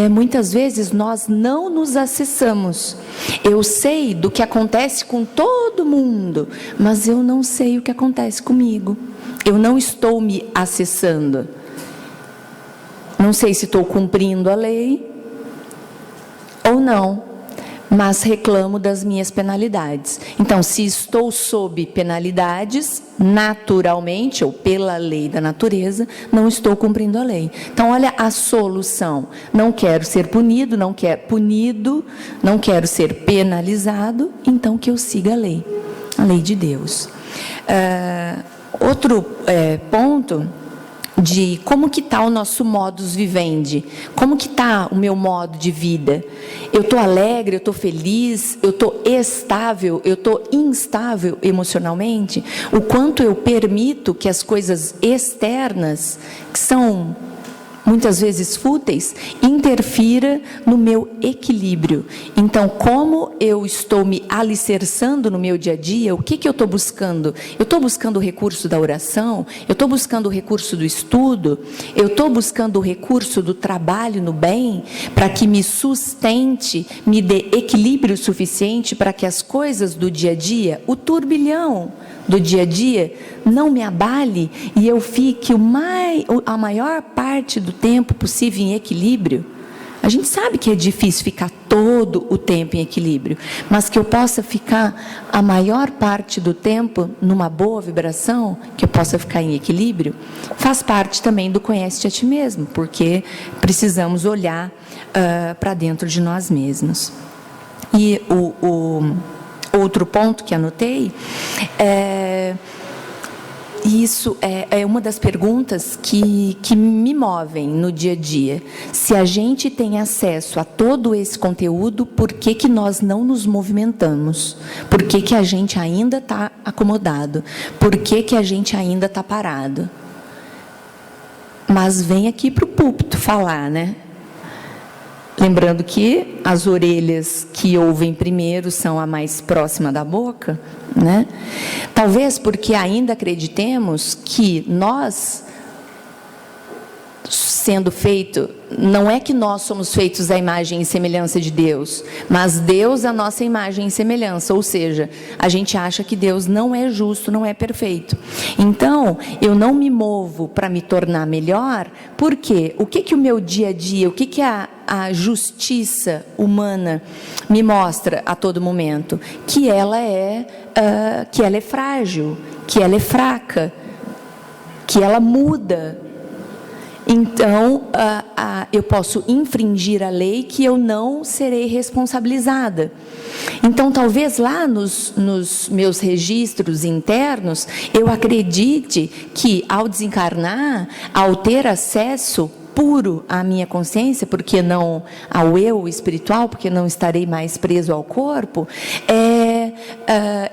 Speaker 2: muitas vezes nós não nos acessamos. Eu sei do que acontece com todo mundo, mas eu não sei o que acontece comigo. Eu não estou me acessando. Não sei se estou cumprindo a lei ou não, mas reclamo das minhas penalidades. Então, se estou sob penalidades, naturalmente, ou pela lei da natureza, não estou cumprindo a lei. Então, olha a solução. Não quero ser punido, não quero ser penalizado, então que eu siga a lei de Deus. Outro ponto de como que está o nosso modus vivendi, como que está o meu modo de vida. Eu estou alegre, eu estou feliz, eu estou estável, eu estou instável emocionalmente? O quanto eu permito que as coisas externas, que são muitas vezes fúteis, interfira no meu equilíbrio. Então, como eu estou me alicerçando no meu dia a dia, o que eu estou buscando? Eu estou buscando o recurso da oração? Eu estou buscando o recurso do estudo? Eu estou buscando o recurso do trabalho no bem, para que me sustente, me dê equilíbrio suficiente para que as coisas do dia a dia, o turbilhão do dia a dia, não me abale e eu fique a maior parte do tempo possível em equilíbrio? A gente sabe que é difícil ficar todo o tempo em equilíbrio, mas que eu possa ficar a maior parte do tempo numa boa vibração, que eu possa ficar em equilíbrio, faz parte também do conhece-te a ti mesmo, porque precisamos olhar para dentro de nós mesmos. E outro ponto que anotei, isso é uma das perguntas que me movem no dia a dia. Se a gente tem acesso a todo esse conteúdo, por que nós não nos movimentamos? Por que a gente ainda está acomodado? Por que a gente ainda está parado? Mas vem aqui para o púlpito falar, né? Lembrando que as orelhas que ouvem primeiro são a mais próxima da boca, né? Talvez porque ainda acreditemos que nós, sendo feito, não é que nós somos feitos à imagem e semelhança de Deus, mas Deus a nossa imagem e semelhança, ou seja, a gente acha que Deus não é justo, não é perfeito. Então, eu não me movo para me tornar melhor, porque o que o meu dia a dia, o que a justiça humana me mostra a todo momento? Que ela é frágil, que ela é fraca, que ela muda. Então, eu posso infringir a lei que eu não serei responsabilizada. Então, talvez lá nos meus registros internos, eu acredite que ao desencarnar, ao ter acesso puro à minha consciência, porque não ao eu espiritual, porque não estarei mais preso ao corpo,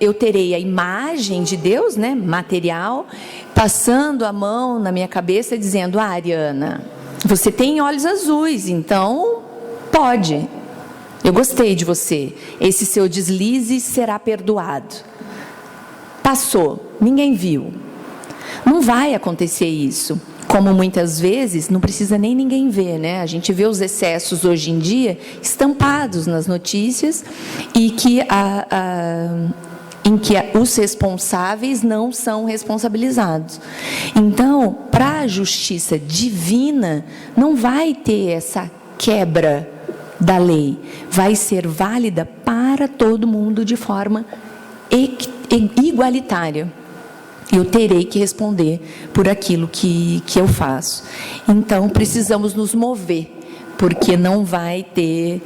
Speaker 2: eu terei a imagem de Deus, né, material, passando a mão na minha cabeça dizendo: Ariana, você tem olhos azuis, então pode, eu gostei de você, esse seu deslize será perdoado. Passou, ninguém viu. Não vai acontecer isso. como muitas vezes, não precisa nem ninguém ver, né? A gente vê os excessos hoje em dia estampados nas notícias e que em que os responsáveis não são responsabilizados. Então, para a justiça divina, não vai ter essa quebra da lei, vai ser válida para todo mundo de forma igualitária. Eu terei que responder por aquilo que eu faço. Então, precisamos nos mover, porque não vai ter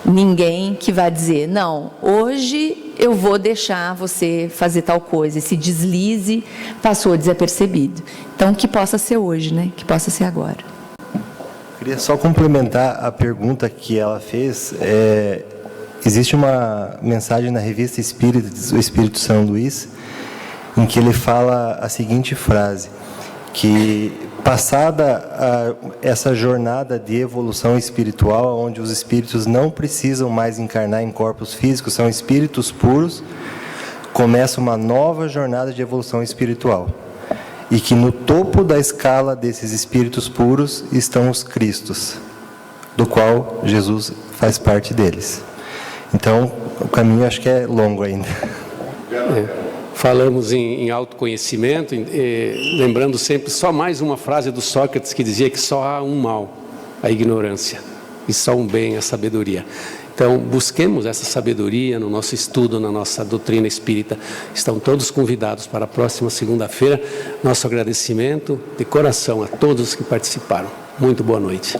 Speaker 2: ninguém que vai dizer, não, hoje eu vou deixar você fazer tal coisa. Esse deslize passou desapercebido. Então, que possa ser hoje, né? Que possa ser agora.
Speaker 3: Queria só complementar a pergunta que ela fez. Existe uma mensagem na Revista Espírita do Espírito São Luís, em que ele fala a seguinte frase, que passada essa jornada de evolução espiritual, onde os espíritos não precisam mais encarnar em corpos físicos, são espíritos puros, começa uma nova jornada de evolução espiritual. E que no topo da escala desses espíritos puros estão os Cristos, do qual Jesus faz parte deles. Então, o caminho acho que é longo ainda.
Speaker 1: Falamos em autoconhecimento, lembrando sempre só mais uma frase do Sócrates que dizia que só há um mal, a ignorância, e só um bem, a sabedoria. Então, busquemos essa sabedoria no nosso estudo, na nossa doutrina espírita. Estão todos convidados para a próxima segunda-feira. Nosso agradecimento de coração a todos que participaram. Muito boa noite.